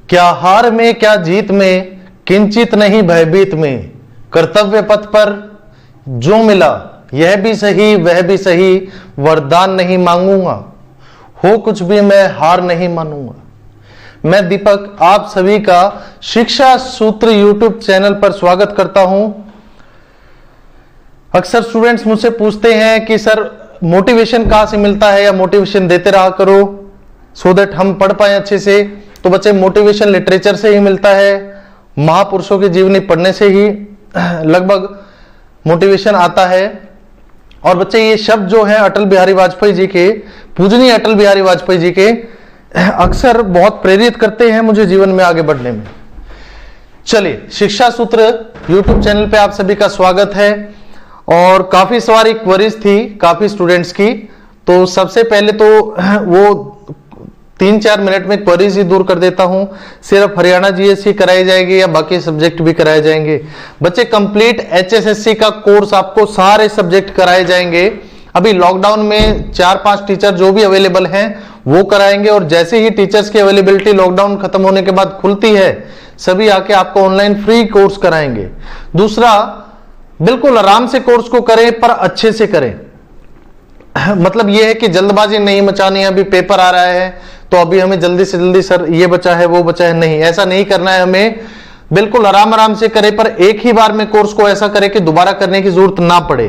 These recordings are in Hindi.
क्या हार में क्या जीत में, किंचित नहीं भयभीत में, कर्तव्य पथ पर जो मिला यह भी सही वह भी सही, वरदान नहीं मांगूंगा, हो कुछ भी मैं हार नहीं मानूंगा। मैं दीपक आप सभी का शिक्षा सूत्र यूट्यूब चैनल पर स्वागत करता हूं। अक्सर स्टूडेंट्स मुझसे पूछते हैं कि सर मोटिवेशन कहां से मिलता है, या मोटिवेशन देते रहा करो सो दैट हम पढ़ पाए अच्छे से। तो बच्चे मोटिवेशन लिटरेचर से ही मिलता है, महापुरुषों की जीवनी पढ़ने से ही लगभग मोटिवेशन आता है। और बच्चे ये शब्द जो है अटल बिहारी वाजपेयी जी के, पूजनीय अटल बिहारी वाजपेयी जी के, अक्सर बहुत प्रेरित करते हैं मुझे जीवन में आगे बढ़ने में। चलिए, शिक्षा सूत्र यूट्यूब चैनल पे आप सभी का स्वागत है। और काफी सारी क्वेरीज थी काफी स्टूडेंट्स की, तो सबसे पहले तो वो 3-4 मिनट में क्वेरीज ही दूर कर देता हूं। सिर्फ हरियाणा जीएस ही कराई जाएगी या बाकी सब्जेक्ट भी कराए जाएंगे? बच्चे कंप्लीट एचएसएससी का कोर्स आपको सारे सब्जेक्ट कराए जाएंगे। अभी लॉकडाउन में 4-5 टीचर जो भी अवेलेबल हैं वो कराएंगे, और जैसे ही टीचर्स की अवेलेबिलिटी लॉकडाउन खत्म होने के बाद खुलती है, सभी आके आपको ऑनलाइन फ्री कोर्स कराएंगे। दूसरा, बिल्कुल आराम से कोर्स को करें पर अच्छे से करें। मतलब यह है कि जल्दबाजी नहीं मचानी है, अभी पेपर आ रहा है तो अभी हमें जल्दी से जल्दी सर ये बचा है वो बचा है, नहीं, ऐसा नहीं करना है हमें। बिल्कुल आराम आराम से करें, पर एक ही बार में कोर्स को ऐसा करें कि दोबारा करने की जरूरत ना पड़े।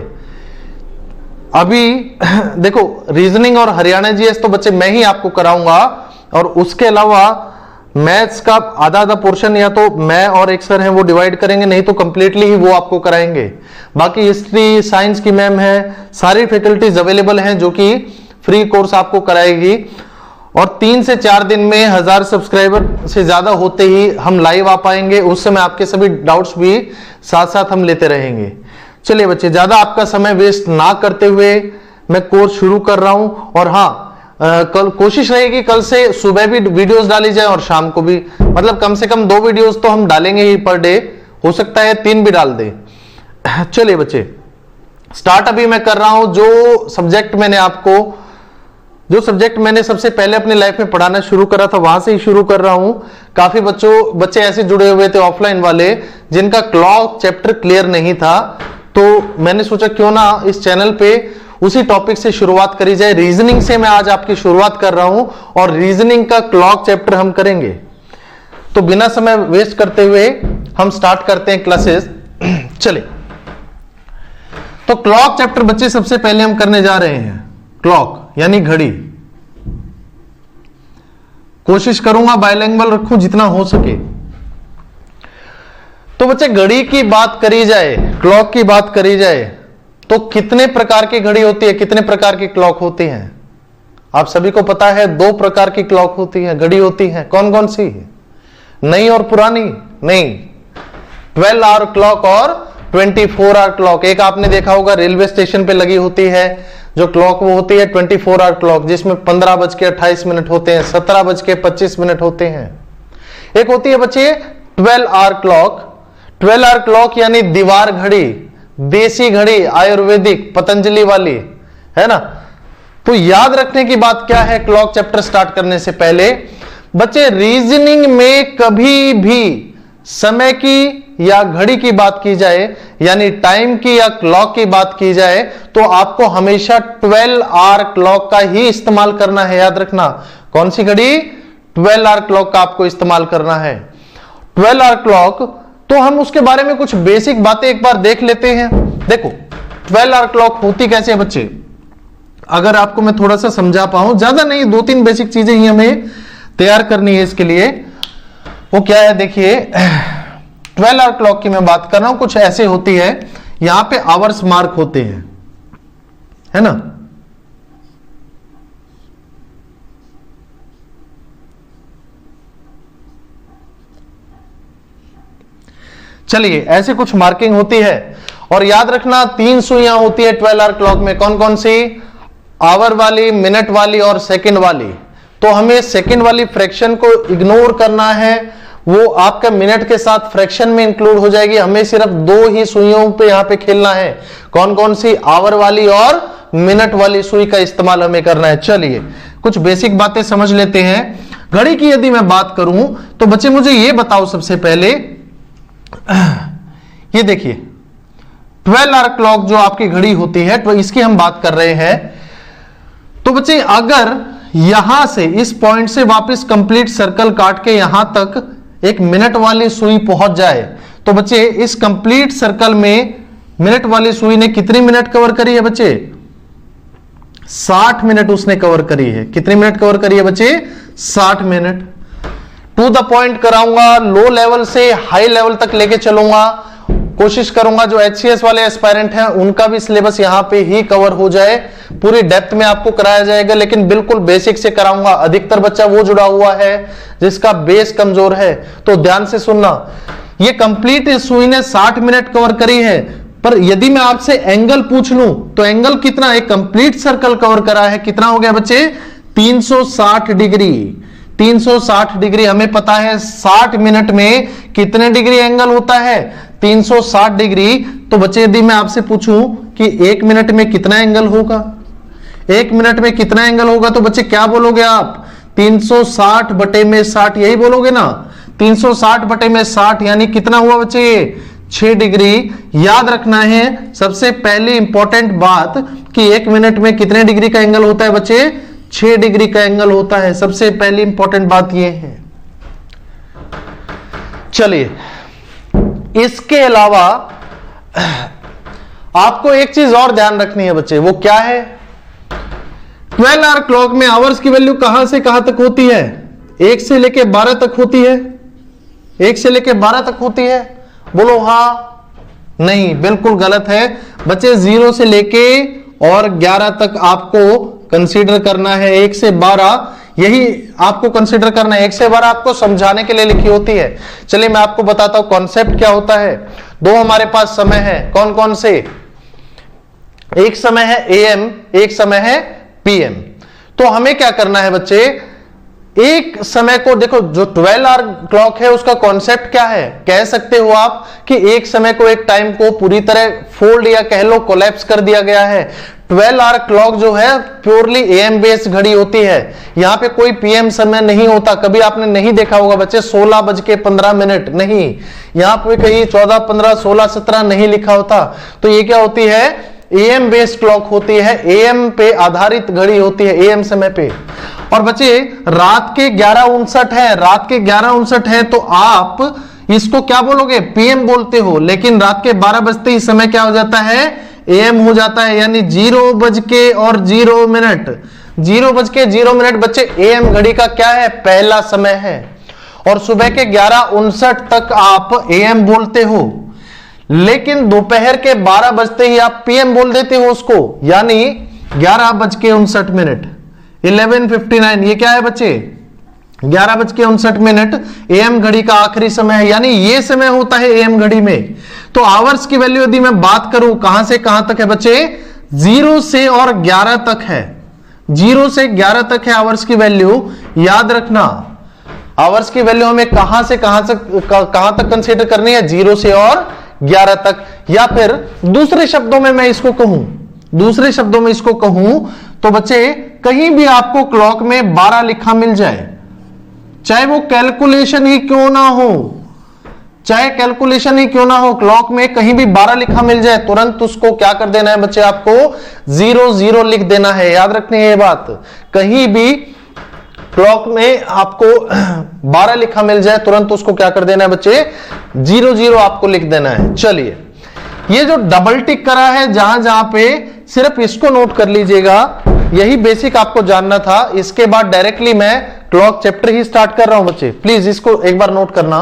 अभी देखो, रीजनिंग और हरियाणा जीएस तो बच्चे मैं ही आपको कराऊंगा, और उसके अलावा मैथ्स का आधा पोर्शन या तो मैं और एक सर हैं वो डिवाइड करेंगे, नहीं तो कंप्लीटली ही वो आपको कराएंगे। बाकी हिस्ट्री साइंस की मैम है, सारी फैकल्टीज अवेलेबल हैं जो कि फ्री कोर्स आपको कराएगी। और 3 से 4 दिन में 1000 सब्सक्राइबर से ज्यादा होते ही हम लाइव आ पाएंगे। उस समय आपके सभी डाउट्स भी साथ साथ हम लेते रहेंगे। चलिए बच्चे, ज्यादा आपका समय वेस्ट ना करते हुए मैं कोर्स शुरू कर रहा हूं। और हाँ, कल कोशिश रहेगी कल से सुबह भी वीडियोस डाली जाए और शाम को भी, मतलब कम से कम 2 वीडियोस तो हम डालेंगे ही पर डे, हो सकता है 3 भी डाल दे। चलिए बच्चे, स्टार्ट अभी मैं कर रहा हूं। जो सब्जेक्ट मैंने सबसे पहले अपनी लाइफ में पढ़ाना शुरू करा था वहां से ही शुरू कर रहा हूं। काफी बच्चे ऐसे जुड़े हुए थे ऑफलाइन वाले जिनका क्लॉक चैप्टर क्लियर नहीं था, तो मैंने सोचा क्यों ना इस चैनल पे उसी टॉपिक से शुरुआत करी जाए। रीजनिंग से मैं आज आपकी शुरुआत कर रहा हूं, और रीजनिंग का क्लॉक चैप्टर हम करेंगे। तो बिना समय वेस्ट करते हुए हम स्टार्ट करते हैं क्लासेस। चलिए, तो क्लॉक चैप्टर बच्चे सबसे पहले हम करने जा रहे हैं। क्लॉक यानी घड़ी। कोशिश करूंगा बायलैंग्वेज रखूं जितना हो सके। तो बच्चे, घड़ी की बात करी जाए, क्लॉक की बात करी जाए, तो कितने प्रकार की घड़ी होती है, कितने प्रकार की क्लॉक होती हैं? आप सभी को पता है 2 प्रकार की क्लॉक होती है, घड़ी होती है। कौन कौन सी? नई और पुरानी? नहीं, 12 आवर क्लॉक और 24 आवर क्लॉक। एक आपने देखा होगा रेलवे स्टेशन पे लगी होती है जो क्लॉक, वो होती है 24 आवर क्लॉक, जिसमें 15:28 होते हैं, 17:25 होते हैं। एक होती है बच्चे 12 आवर क्लॉक। 12 आवर क्लॉक यानी दीवार घड़ी, देसी घड़ी, आयुर्वेदिक पतंजलि वाली, है ना। तो याद रखने की बात क्या है क्लॉक चैप्टर स्टार्ट करने से पहले? बच्चे, रीजनिंग में कभी भी समय की या घड़ी की बात की जाए, यानी टाइम की या क्लॉक की बात की जाए, तो आपको हमेशा 12 आवर क्लॉक का ही इस्तेमाल करना है। याद रखना, कौन सी घड़ी? 12 आवर क्लॉक का आपको इस्तेमाल करना है। 12 आवर क्लॉक, तो हम उसके बारे में कुछ बेसिक बातें एक बार देख लेते हैं। देखो, 12 आवर क्लॉक होती कैसे है बच्चे, अगर आपको मैं थोड़ा सा समझा पाऊं, ज्यादा नहीं, 2-3 बेसिक चीजें ही हमें तैयार करनी है इसके लिए। वो क्या है, देखिए 12 आवर क्लॉक की मैं बात कर रहा हूं, कुछ ऐसे होती है, यहां पे आवर्स मार्क होते हैं, है ना। चलिए, ऐसे कुछ मार्किंग होती है। और याद रखना 3 सुइयां होती है 12 आवर क्लॉक में। कौन कौन सी? आवर वाली, मिनट वाली और सेकंड वाली। तो हमें सेकंड वाली फ्रैक्शन को इग्नोर करना है, वो आपका मिनट के साथ फ्रैक्शन में इंक्लूड हो जाएगी। हमें सिर्फ 2 ही सुइयों पे यहां पे खेलना है। कौन कौन सी? आवर वाली और मिनट वाली सुई का इस्तेमाल हमें करना है। चलिए, कुछ बेसिक बातें समझ लेते हैं। घड़ी की यदि मैं बात करूं तो बच्चे मुझे ये बताओ सबसे पहले, ये देखिए 12 आवर क्लॉक जो आपकी घड़ी होती है तो इसकी हम बात कर रहे हैं। तो बच्चे अगर यहां से इस पॉइंट से वापस कंप्लीट सर्कल काट के यहां तक एक मिनट वाली सुई पहुंच जाए तो बच्चे इस कंप्लीट सर्कल में मिनट वाली सुई ने कितनी मिनट कवर करी है बच्चे? 60 मिनट उसने कवर करी है। कितनी मिनट कवर करी है बच्चे? 60 मिनट। टू द पॉइंट कराऊंगा, लो लेवल से हाई लेवल तक लेके चलूंगा, कोशिश करूंगा जो HCS वाले एस्पायरेंट हैं उनका भी सिलेबस यहां पे ही कवर हो जाए। पूरी डेप्थ में आपको कराया जाएगा, लेकिन बिल्कुल बेसिक से कराऊंगा। अधिकतर बच्चा वो जुड़ा हुआ है जिसका बेस कमजोर है, तो ध्यान से सुनना। ये कंप्लीट सुई ने 60 मिनट कवर करी है, पर यदि मैं आपसे एंगल पूछ लूं तो एंगल कितना? एक कंप्लीट सर्कल कवर करा है, कितना हो गया बच्चे? 360 डिग्री। 360 डिग्री हमें पता है 60 मिनट में कितने डिग्री एंगल होता है? 360 डिग्री। तो बच्चे यदि मैं आपसे पूछूं कि 1 मिनट में कितना एंगल होगा, 1 मिनट में कितना एंगल होगा, तो बच्चे क्या बोलोगे आप? 360 बटे में 60, यही बोलोगे ना? 360 बटे में 60 यानी कितना हुआ बच्चे? 6 डिग्री। याद रखना है सबसे पहली इंपॉर्टेंट बात कि 1 मिनट में कितने डिग्री का एंगल होता है बच्चे? 6 डिग्री का एंगल होता है। सबसे पहली इंपॉर्टेंट बात यह है। चलिए, इसके अलावा आपको एक चीज और ध्यान रखनी है बच्चे, वो क्या है? 12 आवर क्लॉक में आवर्स की वैल्यू कहां से कहां तक होती है? 1 से लेके 12 तक होती है। 1 से लेके 12 तक होती है। बोलो हां, नहीं, बिल्कुल गलत है बच्चे। 0 से लेके और 11 तक आपको कंसीडर करना है। 1 से 12 यही आपको कंसीडर करना है। 1 से 12 आपको समझाने के लिए लिखी होती है। चलिए मैं आपको बताता हूं कॉन्सेप्ट क्या होता है। दो हमारे पास समय है, कौन कौन से? एक समय है AM, एक समय है PM। तो हमें क्या करना है बच्चे? एक समय को देखो, जो 12 आवर क्लॉक है उसका कॉन्सेप्ट क्या है? कह सकते हो आप कि एक समय को, एक टाइम को पूरी तरह फोल्ड या कह लो कोलैप्स कर दिया गया है। 12 आवर क्लॉक जो है प्योरली AM बेस्ड घड़ी होती है। यहां पे कोई PM समय नहीं होता। कभी आपने नहीं देखा होगा बच्चे 16:15 नहीं, यहां पे कहीं 14, 15, 16, 17 नहीं लिखा होता। तो ये क्या होती है? AM बेस्ड क्लॉक होती है। AM पे आधारित घड़ी होती है, AM समय पे। और बच्चे रात के 11:59 है, रात के 11:59 है तो आप इसको क्या बोलोगे? PM बोलते हो। लेकिन रात के 12 बजते ही समय क्या हो जाता है? AM हो जाता है, यानी 0 बज के और 0 मिनट। 0 बज के 0 मिनट बच्चे AM घड़ी का क्या है? पहला समय है। और सुबह के 11:59 तक आप AM बोलते हो, लेकिन दोपहर के 12 बजते ही आप PM बोल देते हो उसको, यानी 11:59, 11:59। ये क्या है बच्चे? 11:59 AM घड़ी का आखिरी समय है, यानी ये समय होता है AM घड़ी में। तो आवर्स की वैल्यू यदि मैं बात करूं कहां से कहां तक है बच्चे? 0 से और 11 तक है। 0 से 11 तक है आवर्स की वैल्यू। याद रखना, आवर्स की वैल्यू हमें कहां तक कंसीडर करनी है? 0 से और 11 तक। या फिर दूसरे शब्दों में मैं इसको कहूं तो बच्चे कहीं भी आपको क्लॉक में 12 लिखा मिल जाए, चाहे वो कैलकुलेशन ही क्यों ना हो, क्लॉक में कहीं भी 12 लिखा मिल जाए, तुरंत उसको क्या कर देना है बच्चे? आपको 0 लिख देना है। याद रखनी है ये बात। कहीं भी क्लॉक में आपको 12 लिखा मिल जाए, तुरंत उसको क्या कर देना है बच्चे? 0 आपको लिख देना है। चलिए, ये जो डबल टिक करा है जहां जहां पे, सिर्फ इसको नोट कर लीजिएगा। यही बेसिक आपको जानना था। इसके बाद डायरेक्टली मैं क्लॉक चैप्टर ही स्टार्ट कर रहा हूं बच्चे, प्लीज इसको एक बार नोट करना।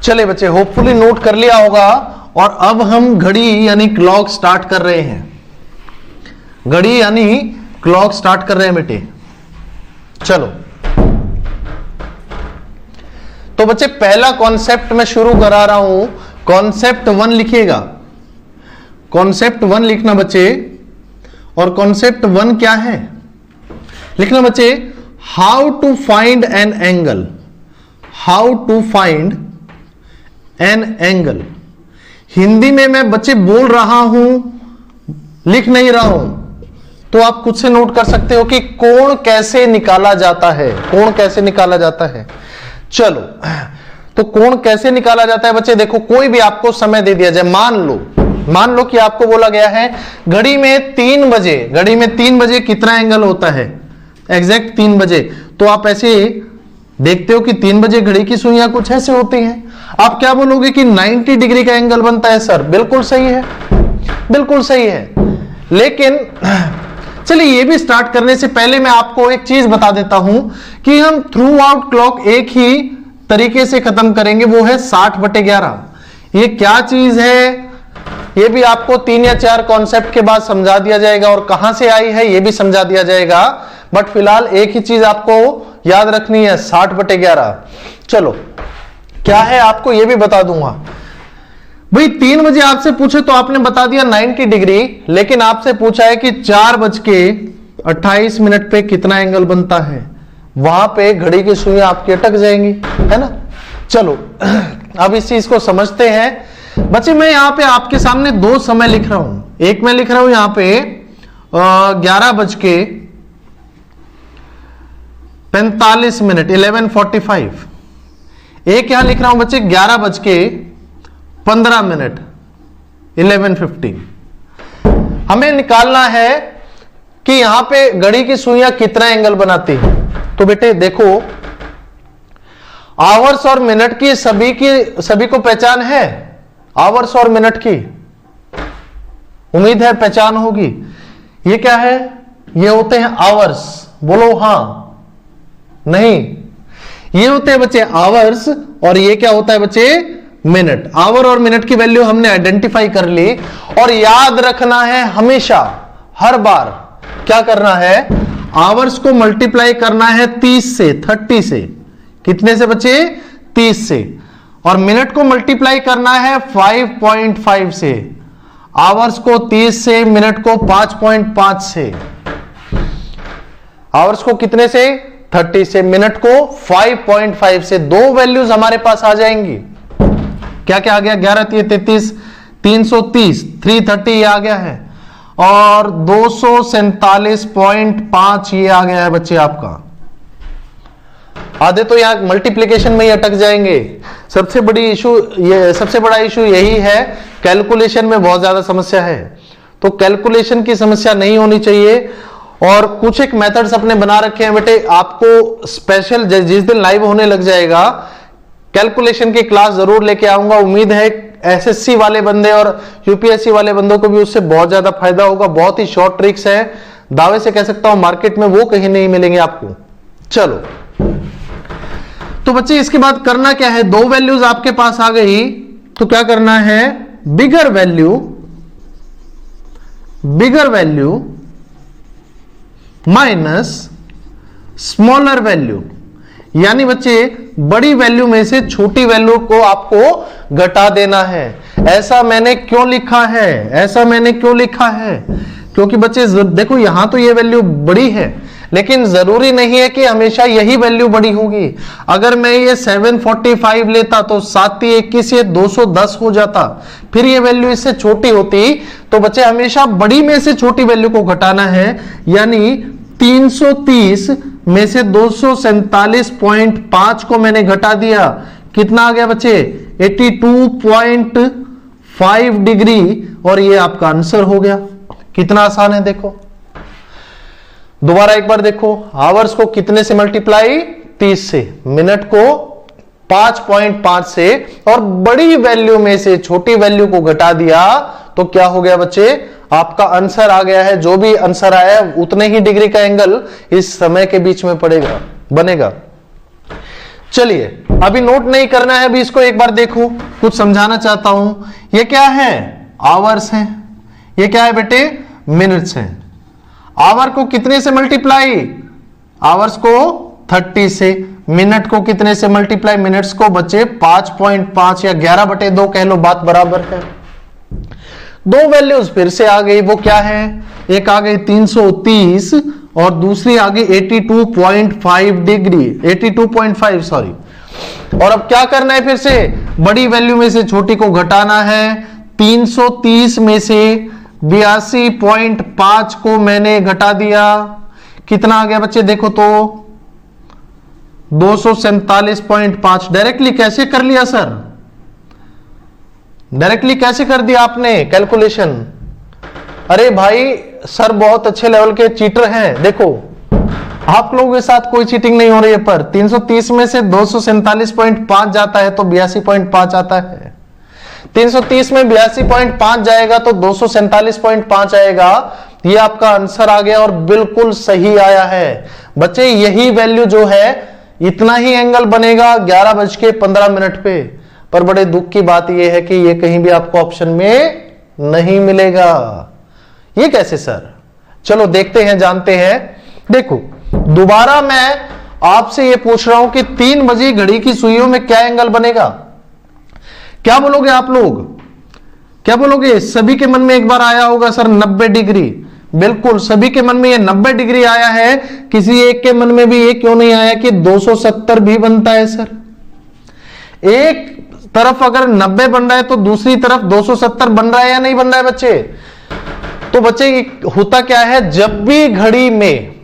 चले बच्चे, होपफुली नोट कर लिया होगा। और अब हम घड़ी यानी क्लॉक स्टार्ट कर रहे हैं। घड़ी यानी क्लॉक स्टार्ट कर रहे हैं बेटे। चलो, तो बच्चे पहला कॉन्सेप्ट मैं शुरू करा रहा हूं। कॉन्सेप्ट 1 लिखिएगा, कॉन्सेप्ट 1 लिखना बच्चे। और कॉन्सेप्ट 1 क्या है लिखना बच्चे, how to find an angle. How to find an angle. Hindi में मैं बच्चे बोल रहा हूं, लिख नहीं रहा हूं, तो आप खुद से नोट कर सकते हो कि कोण कैसे निकाला जाता है। कोण कैसे निकाला जाता है, चलो, तो कोण कैसे निकाला जाता है बच्चे। देखो, कोई भी आपको समय दे दिया जाए, मान लो कि आपको बोला गया है घड़ी में 3 बजे, घड़ी में 3 बजे कितना एंगल होता है, एग्जैक्ट 3 बजे। तो आप ऐसे देखते हो कि 3 बजे घड़ी की सुइयां कुछ ऐसे होती हैं। आप क्या बोलोगे कि 90 डिग्री का एंगल बनता है सर। बिल्कुल सही है, बिल्कुल सही है। लेकिन चलिए, ये भी स्टार्ट करने से पहले मैं आपको एक चीज बता देता हूं कि हम थ्रू आउट क्लॉक एक ही तरीके से खत्म करेंगे, वो है 60/11। ये क्या चीज है, ये भी आपको 3 या 4 कॉन्सेप्ट के बाद समझा दिया जाएगा, और कहां से आई है ये भी समझा दिया जाएगा। बट फिलहाल एक ही चीज आपको याद रखनी है, 60/11। चलो, क्या है आपको ये भी बता दूंगा। भाई 3 बजे आपसे पूछे तो आपने बता दिया 90 डिग्री, लेकिन आपसे पूछा है कि 4:28 पे कितना एंगल बनता है, वहां पे घड़ी की सुइयां आपकी अटक जाएंगी, है ना। चलो, अब इस चीज को समझते हैं बच्चे। मैं यहां पे आपके सामने 2 समय लिख रहा हूं। एक मैं लिख रहा हूं यहां पे 11:45, 11:45। एक यहां लिख रहा हूं बच्चे 11:15, 11:15। हमें निकालना है कि यहां पे घड़ी की सुइयां कितना एंगल बनाती है। तो बेटे देखो, आवर्स और मिनट की सभी को पहचान है। आवर्स और मिनट की उम्मीद है पहचान होगी। ये क्या है, ये होते हैं आवर्स। बोलो हां, नहीं, ये होते हैं बच्चे आवर्स, और ये क्या होता है बच्चे, मिनट। आवर और मिनट की वैल्यू हमने आइडेंटिफाई कर ली, और याद रखना है हमेशा, हर बार क्या करना है, आवर्स को मल्टीप्लाई करना है 30 से, 30 से। कितने से बच्चे, 30 से। और मिनट को मल्टीप्लाई करना है 5.5 से। आवर्स को 30 से, मिनट को 5.5 से। आवर्स को कितने से, 30 से, मिनट को 5.5 से। 2 वैल्यूज हमारे पास आ जाएंगी। क्या क्या आ गया, 11 33, 330, 330 ये आ गया है, और 247.5 ये आ गया है बच्चे आपका। आधे तो यहां मल्टीप्लिकेशन में ही अटक जाएंगे। सबसे बड़ा इशू यही है, कैलकुलेशन में बहुत ज्यादा समस्या है। तो कैलकुलेशन की समस्या नहीं होनी चाहिए। और कुछ एक मेथड्स अपने बना रखे हैं बेटे, आपको स्पेशल जिस दिन लाइव होने लग जाएगा कैलकुलेशन की क्लास जरूर लेके आऊंगा। उम्मीद है एसएससी वाले बंदे और यूपीएससी वाले बंदों को भी उससे बहुत ज्यादा फायदा होगा। बहुत ही शॉर्ट ट्रिक्स है, दावे से कह सकता हूं मार्केट में वो कहीं नहीं मिलेंगे आपको। चलो, तो बच्चे इसके बाद करना क्या है, 2 वैल्यूज आपके पास आ गई, तो क्या करना है, बिगर वैल्यू माइनस स्मॉलर वैल्यू। यानी बच्चे बड़ी वैल्यू में से छोटी वैल्यू को आपको घटा देना है। ऐसा मैंने क्यों लिखा है, क्योंकि बच्चे देखो यहां तो ये वैल्यू बड़ी है, लेकिन जरूरी नहीं है कि हमेशा यही वैल्यू बड़ी होगी। अगर मैं ये 745 लेता तो 7×21 ये 210 हो जाता, फिर ये वैल्यू इससे छोटी होती। तो बच्चे हमेशा बड़ी में से छोटी वैल्यू को घटाना है। यानी 330 में से 247.5 को मैंने घटा दिया, कितना आ गया बच्चे, 82.5 डिग्री, और ये आपका आंसर हो गया। कितना आसान है देखो। दोबारा एक बार देखो, आवर्स को कितने से मल्टीप्लाई, 30 से, मिनट को 5.5 से, और बड़ी वैल्यू में से छोटी वैल्यू को घटा दिया, तो क्या हो गया बच्चे, आपका आंसर आ गया है। जो भी आंसर आया उतने ही डिग्री का एंगल इस समय के बीच में बनेगा। चलिए, अभी नोट नहीं करना है, अभी इसको एक बार देखो, कुछ समझाना चाहता हूं। ये क्या है, आवर्स है। ये क्या है बेटे, मिनट्स है। आवर को कितने से मल्टीप्लाई, आवर्स को 30 से, मिनट को कितने से मल्टीप्लाई, मिनट्स को बचे 5.5 या 11/2 कह लो, बात बराबर है। दो वैल्यूज फिर से आ गई, वो क्या है, एक आ गई 330 और दूसरी आ गई 82.5 डिग्री, 82.5 सॉरी। और अब क्या करना है, फिर से बड़ी वैल्यू में से छोटी को घटाना है। 330 में से 82.5 को मैंने घटा दिया, कितना आ गया बच्चे देखो तो 247.5। डायरेक्टली कैसे कर लिया सर, डायरेक्टली कैसे कर दिया आपने कैलकुलेशन? अरे भाई सर बहुत अच्छे लेवल के चीटर हैं, देखो आप लोगों के साथ कोई चीटिंग नहीं हो रही है। पर 330 में से 247.5 जाता है तो 82.5 आता है। 330 में 82.5 जाएगा तो 247.5 आएगा। ये आपका आंसर आ गया और बिल्कुल सही आया है बच्चे। यही वैल्यू जो है इतना ही एंगल बनेगा 11:15 पे। पर बड़े दुख की बात यह है कि ये कहीं भी आपको ऑप्शन में नहीं मिलेगा। ये कैसे सर? चलो देखते हैं, जानते हैं। देखो दोबारा मैं आपसे ये पूछ रहा हूं कि 3 बजे घड़ी की सुइयों में क्या एंगल बनेगा? क्या बोलोगे आप लोग, क्या बोलोगे? सभी के मन में एक बार आया होगा सर 90 डिग्री। बिल्कुल सभी के मन में ये 90 डिग्री आया है। किसी एक के मन में भी ये क्यों नहीं आया कि 270 भी बनता है सर? एक तरफ अगर 90 बन रहा है तो दूसरी तरफ 270 बन रहा है या नहीं बन रहा है बच्चे? तो बच्चे होता क्या है, जब भी घड़ी में,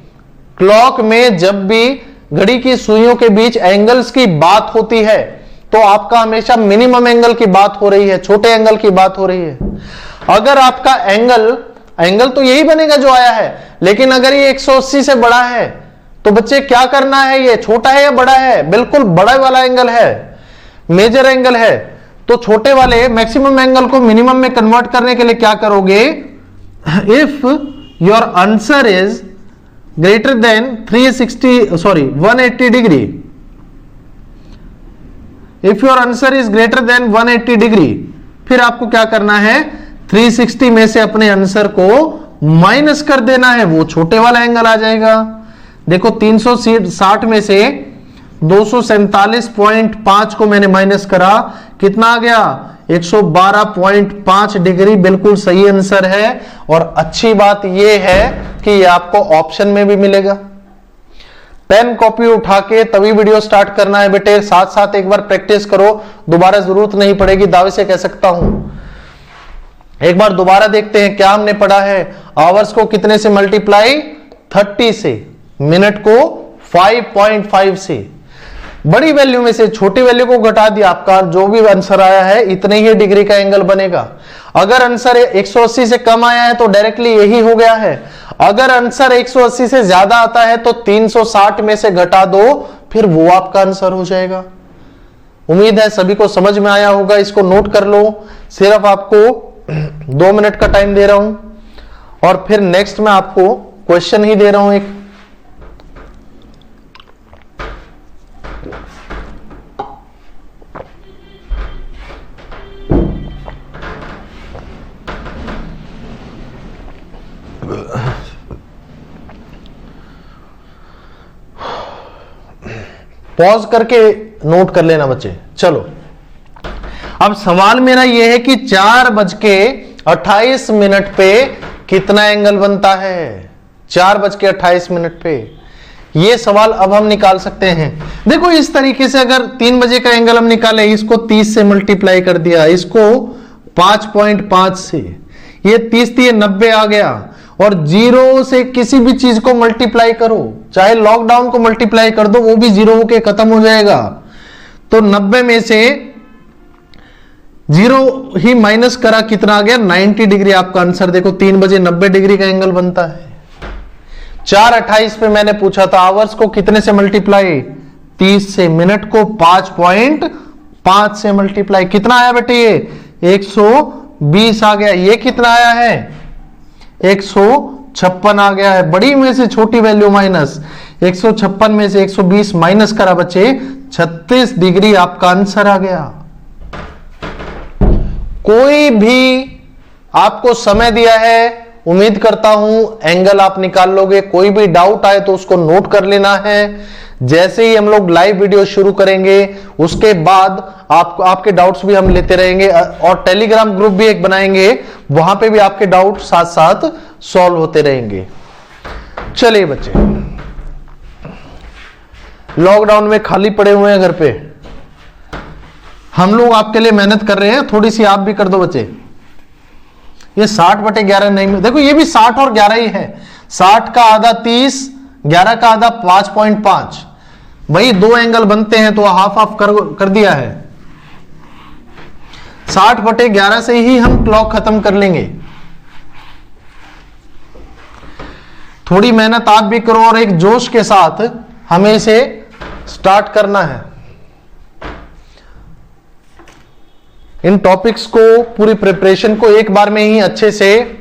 क्लॉक में जब भी घड़ी की सुइयों के बीच एंगल्स की बात होती है तो आपका हमेशा मिनिमम एंगल की बात हो रही है, छोटे एंगल की बात हो रही है। अगर आपका एंगल तो यही बनेगा जो आया है, लेकिन अगर ये 180 से बड़ा है तो बच्चे क्या करना है, ये छोटा है या बड़ा है? बिल्कुल बड़ा वाला एंगल है, मेजर एंगल है। तो छोटे वाले मैक्सिमम एंगल को मिनिमम में कन्वर्ट करने के लिए क्या करोगे? If your answer is greater than 180 degree, if your answer is greater than 180 degree, फिर आपको क्या करना है, 360 में से अपने आंसर को माइनस कर देना है, वो छोटे वाला एंगल आ जाएगा। देखो 360 में से 247.5 को मैंने माइनस करा, कितना आ गया? 112.5 डिग्री। बिल्कुल सही आंसर है। और अच्छी बात यह है कि ये आपको ऑप्शन में भी मिलेगा। पेन कॉपी उठा के तभी वीडियो स्टार्ट करना है बेटे, साथ साथ एक बार प्रैक्टिस करो, दोबारा जरूरत नहीं पड़ेगी, दावे से कह सकता हूं। एक बार दोबारा देखते हैं क्या हमने पढ़ा है। आवर्स को कितने से मल्टीप्लाई? 30 से, मिनट को 5.5 से। बड़ी वैल्यू में से छोटी वैल्यू को घटा दिया, आपका जो भी आंसर आया है इतने ही डिग्री का एंगल बनेगा। अगर आंसर 180 से कम आया है तो डायरेक्टली यही हो गया है। अगर आंसर 180 से ज्यादा आता है तो 360 में से घटा दो, फिर वो आपका आंसर हो जाएगा। उम्मीद है सभी को समझ में आया होगा। इसको नोट कर लो। सिर्फ आपको 2 मिनट का टाइम दे रहा हूं और फिर नेक्स्ट में आपको क्वेश्चन ही दे रहा हूं एक। पॉज करके नोट कर लेना बच्चे। चलो अब सवाल मेरा यह है कि 4:28 पे कितना एंगल बनता है? 4:28 पे यह सवाल अब हम निकाल सकते हैं। देखो इस तरीके से अगर 3 बजे का एंगल हम निकाले, इसको 30 से मल्टीप्लाई कर दिया, इसको 5.5 से, ये 30 थी 90 आ गया, और 0 से किसी भी चीज को मल्टीप्लाई करो, चाहे लॉकडाउन को मल्टीप्लाई कर दो, वो भी 0 होके खत्म हो जाएगा। तो 90 में से 0 ही माइनस करा, कितना आ गया? 90 डिग्री आपका आंसर। देखो 3 बजे 90 डिग्री का एंगल बनता है। 4:28 पे मैंने पूछा था आवर्स को कितने से मल्टीप्लाई? 30 से, मिनट को 5.5 से मल्टीप्लाई, कितना आया बेटे? ये 120 आ गया। ये कितना आया है? 156 आ गया है। बड़ी में से छोटी वैल्यू माइनस, 156 में से 120 माइनस करा बच्चे, 36 डिग्री आपका आंसर आ गया। कोई भी आपको समय दिया है उम्मीद करता हूं एंगल आप निकाल लोगे। कोई भी डाउट आए तो उसको नोट कर लेना है। जैसे ही हम लोग लाइव वीडियो शुरू करेंगे उसके बाद आपके डाउट्स भी हम लेते रहेंगे और टेलीग्राम ग्रुप भी एक बनाएंगे, वहां पे भी आपके डाउट साथ साथ सॉल्व होते रहेंगे। चलिए बच्चे, लॉकडाउन में खाली पड़े हुए हैं घर पे, हम लोग आपके लिए मेहनत कर रहे हैं, थोड़ी सी आप भी कर दो बच्चे। ये 60/11 नहीं, देखो ये भी 60 और 11 ही है। 60 का आधा 30, 11 का आधा 5.5, वही 2 एंगल बनते हैं तो हाफ हाफ कर दिया है। 60/11 से ही हम क्लॉक खत्म कर लेंगे। थोड़ी मेहनत आप भी करो और एक जोश के साथ हमें इसे स्टार्ट करना है। इन टॉपिक्स को, पूरी प्रिपरेशन को एक बार में ही अच्छे से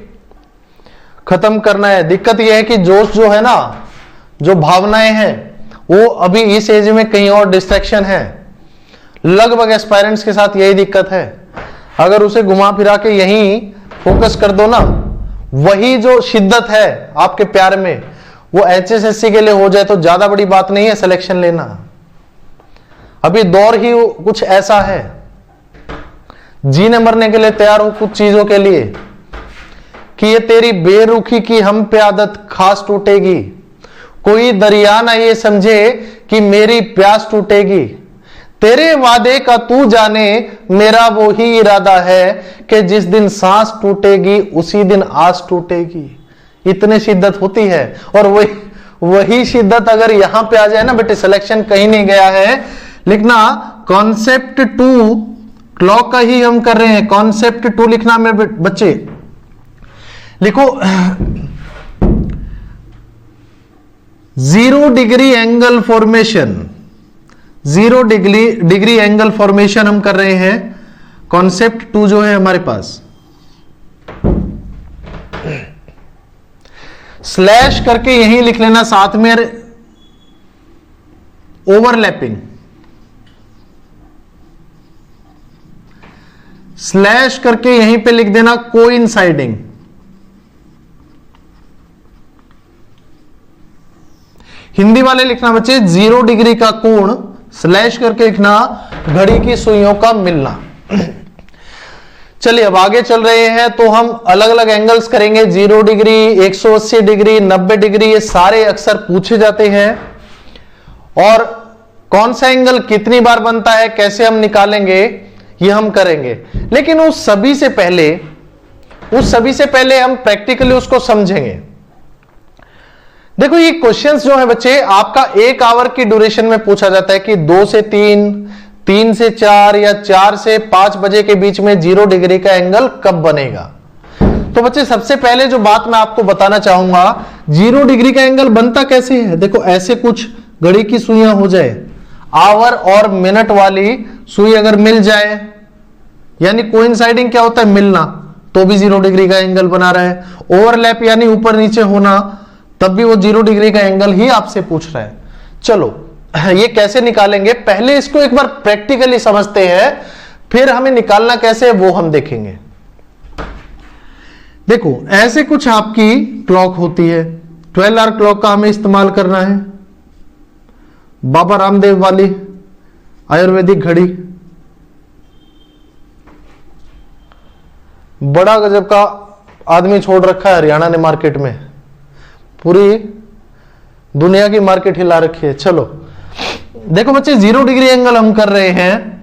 खत्म करना है। दिक्कत यह है कि जोश जो है ना, जो भावनाएं हैं, वो अभी इस एज में कहीं और डिस्ट्रैक्शन है। लगभग एस्पायरेंट्स के साथ यही दिक्कत है। अगर उसे घुमा फिरा के यहीं फोकस कर दो ना, वही जो शिद्दत है आपके प्यार में, वो HSSC के लिए हो जाए तो ज्यादा बड़ी बात नहीं है सिलेक्शन लेना। अभी दौर ही कुछ ऐसा है, जीने मरने के लिए तैयार हो कुछ चीजों के लिए कि ये तेरी बेरुखी की हम पे आदत खास टूटेगी। कोई दरिया ना ये समझे कि मेरी प्यास टूटेगी। तेरे वादे का तू जाने, मेरा वो ही इरादा है कि जिस दिन सांस टूटेगी उसी दिन आस टूटेगी। इतनी शिद्दत होती है। और वही शिद्दत अगर यहां पे आ जाए ना बेटे, सिलेक्शन कहीं नहीं गया है। लिखना कॉन्सेप्ट 2 क्लॉक का ही हम कर रहे हैं। कॉन्सेप्ट 2 लिखना मेरे बच्चे, लिखो 0 degree angle formation. 0 degree angle formation हम कर रहे हैं। कॉन्सेप्ट 2 जो है हमारे पास, स्लैश करके यहीं लिख लेना, साथ में ओवरलैपिंग, स्लैश करके यहीं पे लिख देना कोइंसाइडिंग। हिंदी वाले लिखना बच्चे 0 डिग्री का कोण, स्लैश करके लिखना घड़ी की सुइयों का मिलना। चलिए अब आगे चल रहे हैं तो हम अलग अलग एंगल्स करेंगे। 0 डिग्री, 180 डिग्री, 90 डिग्री, ये सारे अक्सर पूछे जाते हैं। और कौन सा एंगल कितनी बार बनता है, कैसे हम निकालेंगे, ये हम करेंगे। लेकिन उस सभी से पहले हम प्रैक्टिकली उसको समझेंगे। देखो ये क्वेश्चंस जो है बच्चे, आपका 1 आवर की ड्यूरेशन में पूछा जाता है कि 2 से 3, 3 से 4 या 4 से 5 बजे के बीच में 0 डिग्री का एंगल कब बनेगा। तो बच्चे सबसे पहले जो बात मैं आपको बताना चाहूंगा, 0 डिग्री का एंगल बनता कैसे है। देखो ऐसे कुछ घड़ी की सुइयां हो जाए, आवर और मिनट वाली सुई अगर मिल जाए, यानी कोइंसाइडिंग क्या होता है, मिलना, तो भी 0 डिग्री का एंगल बना रहा है। ओवरलैप यानी ऊपर नीचे होना, तब भी वो 0 डिग्री का एंगल ही आपसे पूछ रहा है। चलो ये कैसे निकालेंगे, पहले इसको एक बार प्रैक्टिकली समझते हैं, फिर हमें निकालना कैसे है वो हम देखेंगे। देखो ऐसे कुछ आपकी क्लॉक होती है, 12 आवर क्लॉक का हमें इस्तेमाल करना है। बाबा रामदेव वाली आयुर्वेदिक घड़ी, बड़ा गजब का आदमी छोड़ रखा है हरियाणा ने मार्केट में, पूरी दुनिया की मार्केट हिला रखी है। चलो देखो बच्चे 0 डिग्री एंगल हम कर रहे हैं।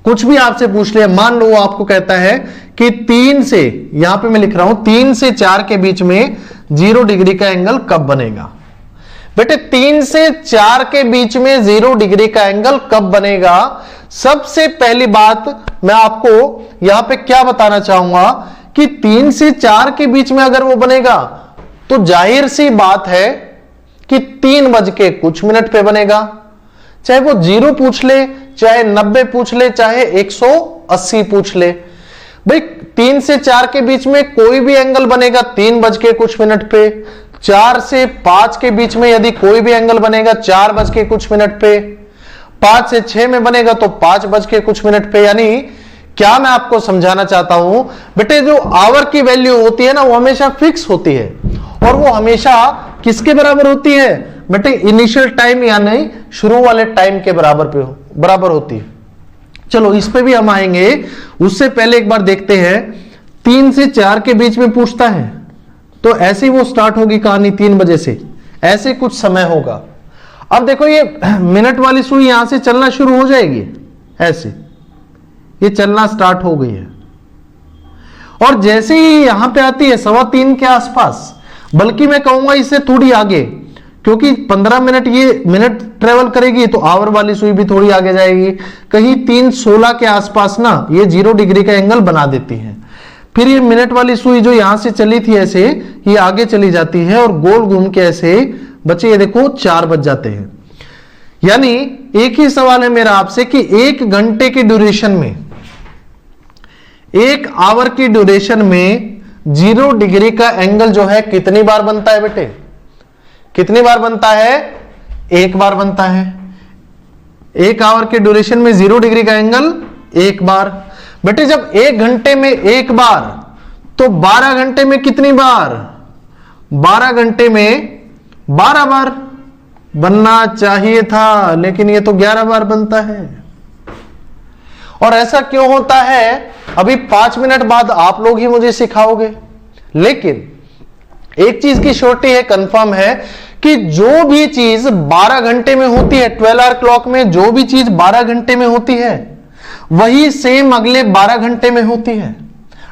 कुछ भी आपसे पूछ लिया, मान लो वो आपको कहता है कि 3 से, यहां पे मैं लिख रहा हूं 3 से 4 के बीच में 0 डिग्री का एंगल कब बनेगा। बेटे 3 से 4 के बीच में 0 डिग्री का एंगल कब बनेगा। सबसे पहली बात मैं आपको यहां पे क्या बताना चाहूंगा कि 3 से 4 के बीच में अगर वो बनेगा तो जाहिर सी बात है कि 3 बज के कुछ मिनट पे बनेगा। चाहे वो 0 पूछ ले, चाहे 90 पूछ ले, चाहे 180 पूछ ले, भाई 3 से 4 के बीच में कोई भी एंगल बनेगा 3 बज के कुछ मिनट पे। 4 से 5 के बीच में यदि कोई भी एंगल बनेगा 4 बज के कुछ मिनट पे। 5 से 6 में बनेगा तो 5 बज के कुछ मिनट पे। यानी क्या मैं आपको समझाना चाहता हूं बेटे, जो आवर की वैल्यू होती है ना वो हमेशा फिक्स होती है और वो हमेशा किसके बराबर होती है बेटे, इनिशियल टाइम यानी शुरू वाले टाइम के बराबर होती है। चलो इस पे भी हम आएंगे, उससे पहले एक बार देखते हैं 3 से 4 के बीच में पूछता है तो ऐसे वो स्टार्ट होगी कहानी 3 बजे से, ऐसे कुछ समय होगा। अब देखो ये मिनट वाली सुई यहां से चलना शुरू हो जाएगी, ऐसे ये चलना स्टार्ट हो गई है और जैसे ही यहां पे आती है 3:15 के आसपास, बल्कि मैं कहूंगा इससे थोड़ी आगे, क्योंकि 15 मिनट ये मिनट ट्रेवल करेगी तो आवर वाली सुई भी थोड़ी आगे जाएगी, कहीं 3:16 के आसपास ना ये 0 डिग्री का एंगल बना देती है। फिर ये मिनट वाली सुई जो यहां से चली थी ऐसे, ये आगे चली जाती है और गोल घूम के ऐसे बच्चे ये देखो 4 बज जाते हैं। यानी एक ही सवाल है मेरा आपसे कि 1 घंटे की ड्यूरेशन में, 1 आवर की ड्यूरेशन में 0 डिग्री का एंगल जो है कितनी बार बनता है बेटे, कितनी बार बनता है, 1 बार बनता है। 1 आवर के ड्यूरेशन में 0 डिग्री का एंगल 1 बार। बेटे जब 1 घंटे में 1 बार तो 12 घंटे में कितनी बार, 12 घंटे में 12 बार बनना चाहिए था, लेकिन ये तो 11 बार बनता है। और ऐसा क्यों होता है अभी 5 मिनट बाद आप लोग ही मुझे सिखाओगे, लेकिन एक चीज की श्योरिटी है, कंफर्म है कि जो भी चीज 12 घंटे में होती है, 12 आवर क्लॉक में जो भी चीज 12 घंटे में होती है वही सेम अगले 12 घंटे में होती है।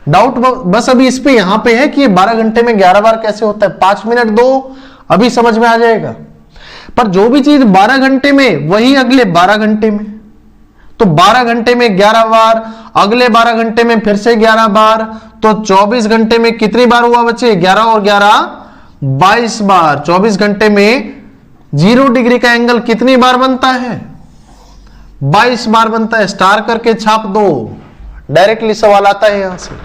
डाउट बस अभी इस पे यहां पे है कि ये 12 घंटे में 11 बार कैसे होता है। 5 मिनट दो, अभी समझ में आ जाएगा। पर जो भी चीज 12 घंटे में वही अगले 12 घंटे में, तो 12 घंटे में 11 बार, अगले 12 घंटे में फिर से 11 बार, तो 24 घंटे में कितनी बार हुआ बच्चे, 11 और 11 22 बार। 24 घंटे में 0 डिग्री का एंगल कितनी बार बनता है, 22 बार बनता है। स्टार करके छाप दो, डायरेक्टली सवाल आता है यहां से,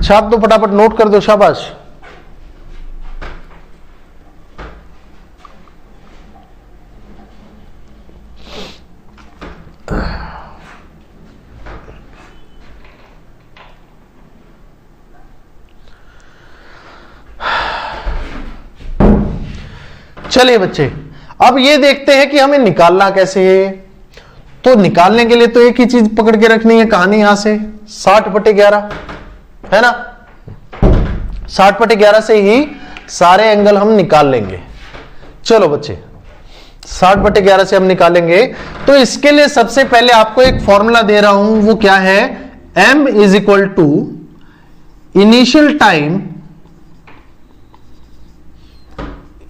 छाप दो फटाफट, नोट कर दो, शाबाश। चलिए बच्चे, अब ये देखते हैं कि हमें निकालना कैसे है। तो निकालने के लिए तो एक ही चीज पकड़ के रखनी है कहानी, यहां से 60/11 है ना, 60/11 से ही सारे एंगल हम निकाल लेंगे। चलो बच्चे 60/11 से हम निकालेंगे। तो इसके लिए सबसे पहले आपको एक फॉर्मूला दे रहा हूं, वो क्या है, m =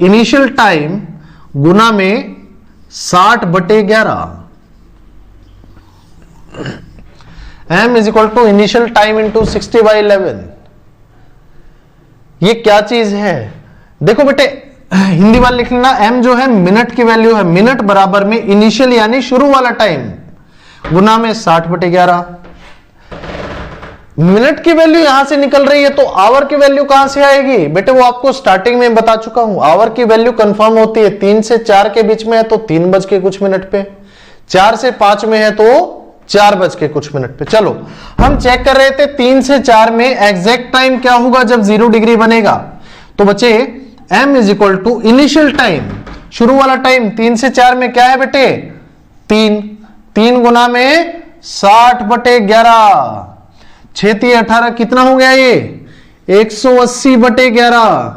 इनिशियल टाइम गुना में 60/11। m = initial time into 60/11। ये क्या चीज है, देखो बेटे हिंदी वाले लिख लेना, m जो है मिनट की वैल्यू है, मिनट बराबर में इनिशियल यानी शुरू वाला टाइम गुना में 60/11। मिनट की वैल्यू यहां से निकल रही है तो आवर की वैल्यू कहां से आएगी बेटे, वो आपको स्टार्टिंग में बता चुका हूं। आवर की वैल्यू कंफर्म होती है 3 से 4 के बीच में है तो 3 बज के कुछ मिनट पे, 4 से 5 में है तो 4 बज के कुछ मिनट पे। चलो हम चेक कर रहे थे 3 से 4 में एग्जैक्ट टाइम क्या होगा जब 0 डिग्री बनेगा। तो बच्चे m = इनिशियल टाइम, शुरू वाला टाइम 3 से 4 में क्या है बेटे, 3 गुना में 60/11, 6 × 18 कितना हो गया, ये 180/11।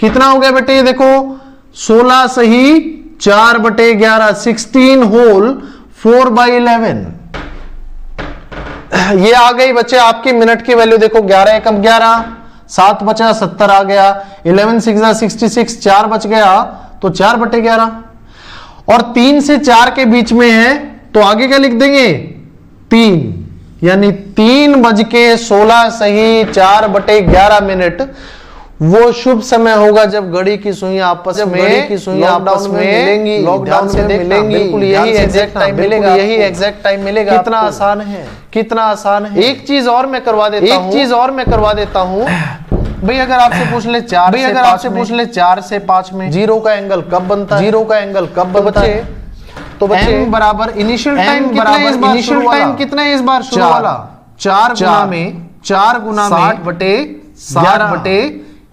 कितना हो गया बेटे, ये देखो 16 सही 4/11, 16 होल 4/11। ये आ गई बच्चे आपकी मिनट की वैल्यू। देखो 11 एकम 11, 7 बचा 70 आ गया, 11 6 66, 4 बच गया तो 4/11। और 3 से 4 के बीच में है तो आगे क्या लिख देंगे, 3, यानी 3 बज के 16 सही 4/11 मिनट वो शुभ समय होगा जब घड़ी की सुइयां आपस में मिलेंगी, लॉकडाउन से मिलेंगी, बिल्कुल यही एग्जैक्ट टाइम मिलेगा, यही एग्जैक्ट टाइम मिलेगा। कितना आसान है, कितना आसान है। एक चीज और मैं करवा देता हूं, भाई अगर आपसे पूछ ले 4 से 5 में 0 का एंगल कब बनता है, 0 का एंगल कब बनता है, तो बच्चे m बराबर इनिशियल टाइम कितना है इस बार शुरू वाला 4 गुना में 60 बटे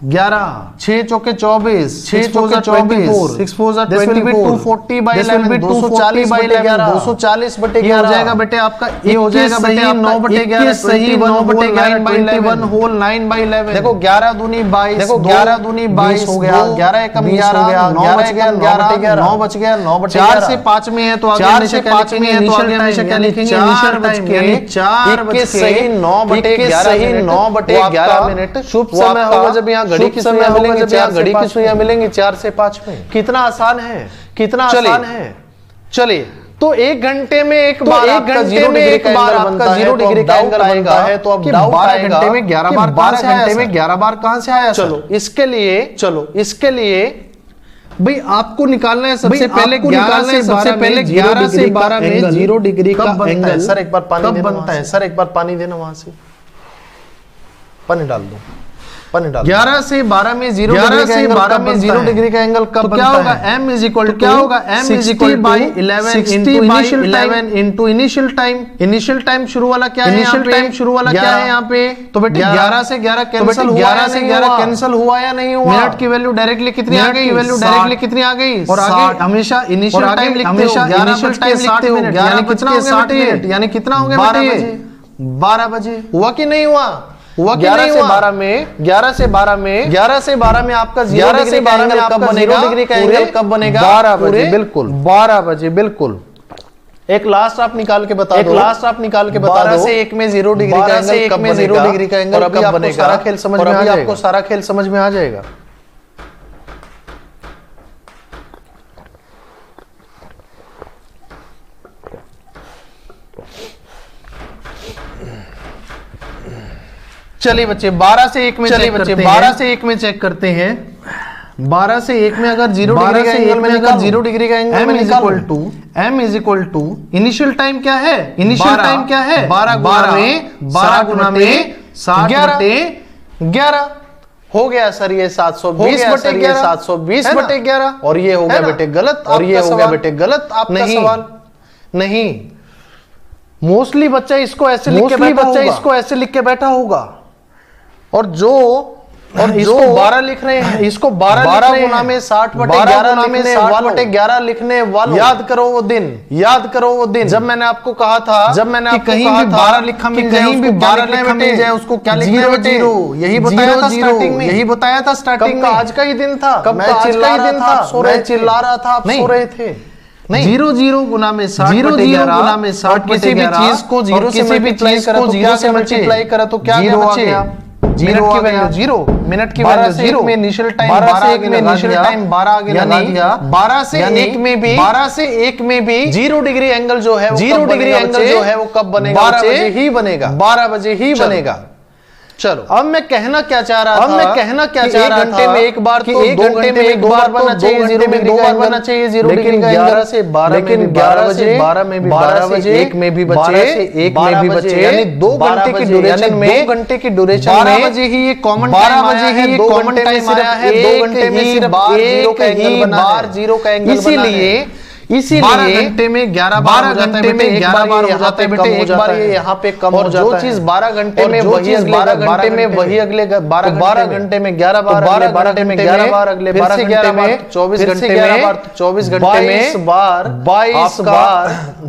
11 6 चौके 24 6 चौके 24 6 4 जा 24 240 बाय 11 240 बाय 11 240 बटे 11 हो जाएगा बेटे आपका, ये हो जाएगा बेटे 9 बटे 11 सही 9 बटे 11 21 होल 9 बाय 11 देखो 11 दूनी 22 देखो 11 दूनी 22 हो गया 11 एकम 11 9 बच गया 11 9 बच गया 9 बटे 4 से 5 में है तो आगे 4 से 5 में है तो आगे हमेशा क्या लिखेंगे इनिशियल टाइम यानी 4 बजे सही 9 बटे 11 सही 9 बटे 11 मिनट शुभ समय होगा जब यहाँ घड़ी की सुइयां मिलेंगी, जब घड़ी की सुइयां मिलेंगी 4 से 5 में। कितना आसान है, कितना आसान है। चलिए तो 1 घंटे में एक बार आपका 0 डिग्री का एंगल बनता है तो अब 12 घंटे में 11 बार 12 घंटे में 11 बार कहां से आया? चलो इसके लिए भाई आपको निकालना है सबसे पहले 11 से 12 में 0 डिग्री का एंगल सर एक बार पानी कब बनता है? सर एक बार पानी देना वहां से, पानी डाल दो, पानी डाल 11 से 12 में 0 डिग्री का एंगल कब बनता है? क्या होगा m इज इक्वल टू क्या होगा m is equal bye 11 into initial time. Initial time शुरू वाला क्या है? इनिशियल टाइम शुरू वाला क्या है यहाँ पे? तो बेटे 11 से 11 कैंसिल हुआ, 11 से 11 कैंसिल हुआ या नहीं हुआ? मिनट की वैल्यू डायरेक्टली कितनी आ गई? कितनी आ गई? और आगे हमेशा इनिशियल टाइम लिखते हो, इनिशियल टाइम लिखते हो, यानी कितना हो गया 60 मिनट, यानी कितना हो गया बेटे? 12 बजे हुआ कि नहीं हुआ? 11 से 12 में आपका 0 डिग्री का एंगल कब बनेगा? 0 डिग्री का एंगल कब बनेगा? 12 बजे बिल्कुल, 12 बजे बिल्कुल। एक लास्ट आप निकाल के बता दो, 12 से 1 में 0 डिग्री का एंगल कब बनेगा? 0 डिग्री का एंगल कब बनेगा? सारा खेल समझ में आ जाएगा, आपको सारा खेल समझ में आ जाएगा। चलिए बच्चे 12 से 1 में चेक करते हैं। 12 से 1 में अगर 0 डिग्री का angle m is equal to initial time क्या है? 12 गुना में 60 बटे 11 हो गया सर ये 720 बटे 11 और ये हो गया बेटे गलत, आपका सवाल नहीं। मोस्टली बच्चा इसको ऐसे लिख के बैठा होगा और जो 12 लिख रहे हैं, इसको 12 गुना में 60 बटे 11 लिखने वालों, याद करो वो दिन जब मैंने आपको कहा था, कि कहीं भी 12 लिखा मिल जाए उसको क्या लिखना है बेटे? यही बताया था स्टार्टिंग में। आज का ही दिन था, मैं चिल्ला रहा था, आप सो रहे थे। नहीं 0 गुना में 60 किसी भी चीज को 0 से मल्टीप्लाई करा तो क्या गया? मिनट की वैल्यू 0 में इनिशियल टाइम 12 आगे लगा दिया। 12 से 1 में भी 0 डिग्री एंगल जो है वो कब बनेगा? 12 बजे ही बनेगा। चलो अब मैं कहना क्या चाह रहा था? एक घंटे में एक बार, तो 2 घंटे में एक बार बनना चाहिए 0 डिग्री का एंगल, लेकिन 11 से 12 में भी 12 बजे 1 में भी बचे, यानी 2 घंटे की ड्यूरेशन में 12 बजे ही ये कॉमन टाइम आया है। 2 घंटे में सिर्फ 0 का एंगल, इसीलिए 12 घंटे में 11 बार हो जाता है बेटे, 11 बार हो जाता है बेटे, एक बार ये यहाँ पे कम हो जाता है। जो चीज 12 घंटे में वही अगले 12 घंटे में 11 बार, 12 घंटे में 11 बार, अगले 12 घंटे में 24 घंटे में 22 बार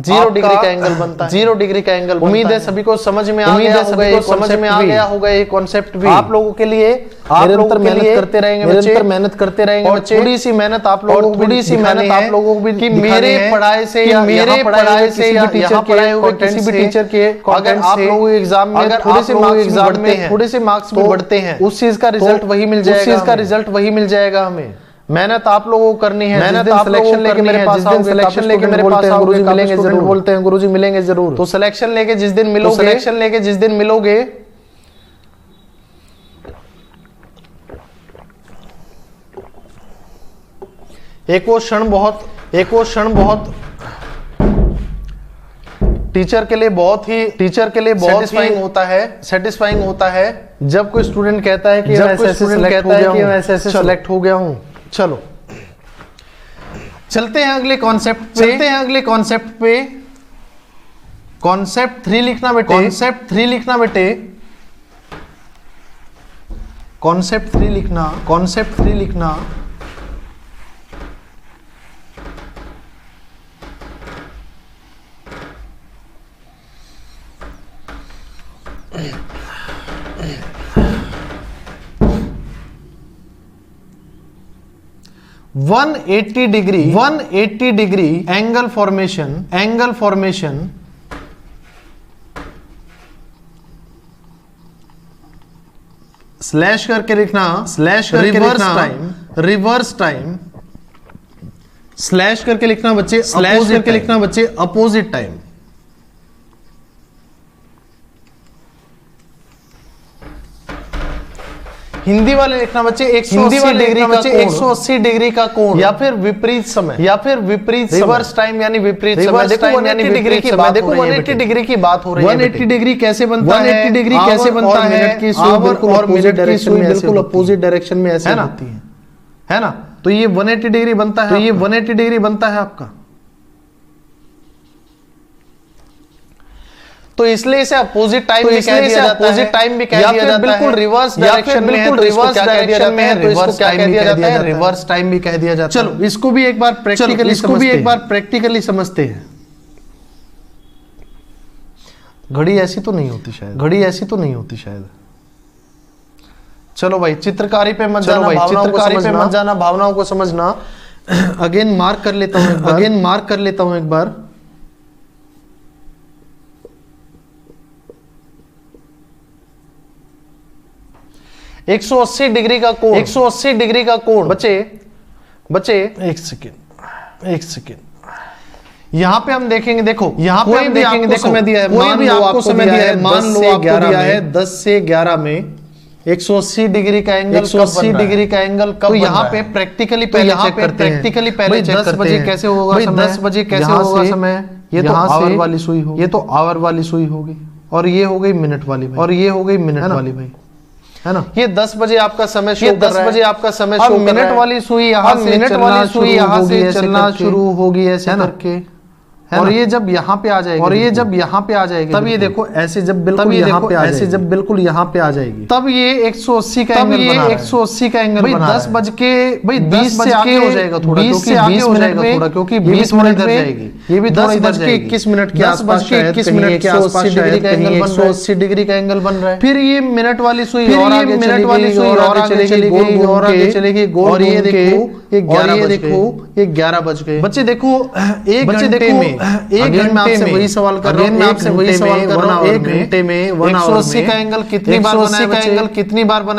0 डिग्री का एंगल बनता है। 0 डिग्री का एंगल। उम्मीद है सभी को समझ में आ गया होगा ये कॉन्सेप्ट भी। आप लोगों के लिए निरंतर मेहनत करते रहेंगे और थोड़ी सी मेहनत आप लोगों को भी मेरे पढ़ाई से या यहाँ पढ़ाई किसी भी टीचर के अगर आप लोगों के एग्जाम में अगर थोड़े से मार्क्स भी बढ़ते हैं, उस चीज का रिजल्ट वही मिल जाएगा हमें। मेहनत आप लोगों को करनी है। मेहनत आप सिलेक्शन लेके मेरे पास आओगे, गुरुजी मिलेंगे जरूर, बोलते हैं गुरुजी मिलेंगे जरूर। तो सिलेक्शन लेके जिस दिन मिलोगे एक वो क्षण बहुत टीचर के लिए बहुत ही सेटिस्फाइंग होता है जब कोई स्टूडेंट कहता है कि मैं एसएससी सेलेक्ट हो गया हूं। चलो चलते हैं अगले कॉन्सेप्ट पे। कॉन्सेप्ट 3 लिखना बेटे, कॉन्सेप्ट 3 लिखना बेटे, कॉन्सेप्ट 3 लिखना। One 180 degree angle formation slash करके लिखना, रिवर्स टाइम स्लैश करके लिखना बच्चे, अपोजिट टाइम। हिंदी वाले लिखना बच्चे 180 डिग्री का कोण या फिर विपरीत समय, रिवर्स टाइम यानी विपरीत समय। देखो 180 डिग्री की बात हो रही है, 180 डिग्री की बात हो रही है। 180 डिग्री कैसे बनता है? 180 डिग्री कैसे बनता है? मिनट की सुई बिल्कुल अपोजिट डायरेक्शन में ऐसे होती है ना। तो ये 180 डिग्री बनता है, आपका। तो इसलिए इसे अपोजिट टाइम भी कह दिया जाता है, बिल्कुल रिवर्स डायरेक्शन में है, तो इसको क्या कह दिया जाता है? रिवर्स टाइम भी कह दिया जाता है। चलो इसको भी एक बार प्रैक्टिकली समझते हैं। घड़ी ऐसी तो नहीं होती शायद। चलो भाई चित्रकारी पे मत जाना, भावनाओं को समझना। अगेन मार्क कर लेता हूं एक बार। 180 डिग्री का कोण बच्चे एक सेकेंड यहां पे हम देखेंगे। देखो यहां पे हम देखेंगे, देखो समय दिया है, मान लो आपको समय दिया है, मान लो आपको दिया है 10 से 11 में 180 डिग्री का एंगल कब? तो यहाँ पे प्रैक्टिकली पहले चेक करते हैं। 10 बजे कैसे होगा समय? ये तो आवर वाली सुई होगी, और ये हो गई मिनट वाली भाई, है ना। ये 10 बजे आपका समय शो कर रहा है। अब मिनट वाली सुई यहाँ से चलना शुरू होगी ऐसे करके, और ये जब यहाँ पे आ जाएगी, तब ये देखो ऐसे जब बिल्कुल यहाँ पे आ जाएगी, तब ये 180 का एंगल बना। 10 बज के 20 से आगे हो जाएगा थोड़ा, क्योंकि 20 मिनट में, क्योंकि 20 मिनट इधर जाएगी, ये भी 10 बज के 21 मिनट के आसपास, 180 डिग्री का एंगल बन रहा है। फिर ये मिनट वाली सुई और आगे चलेगी, और ये देखो ये 11 बज गए। बच्चे देखो एक घंटे में, मैं आपसे वही सवाल कर रहा हूं, 1 घंटे में 180 का एंगल कितनी बार बना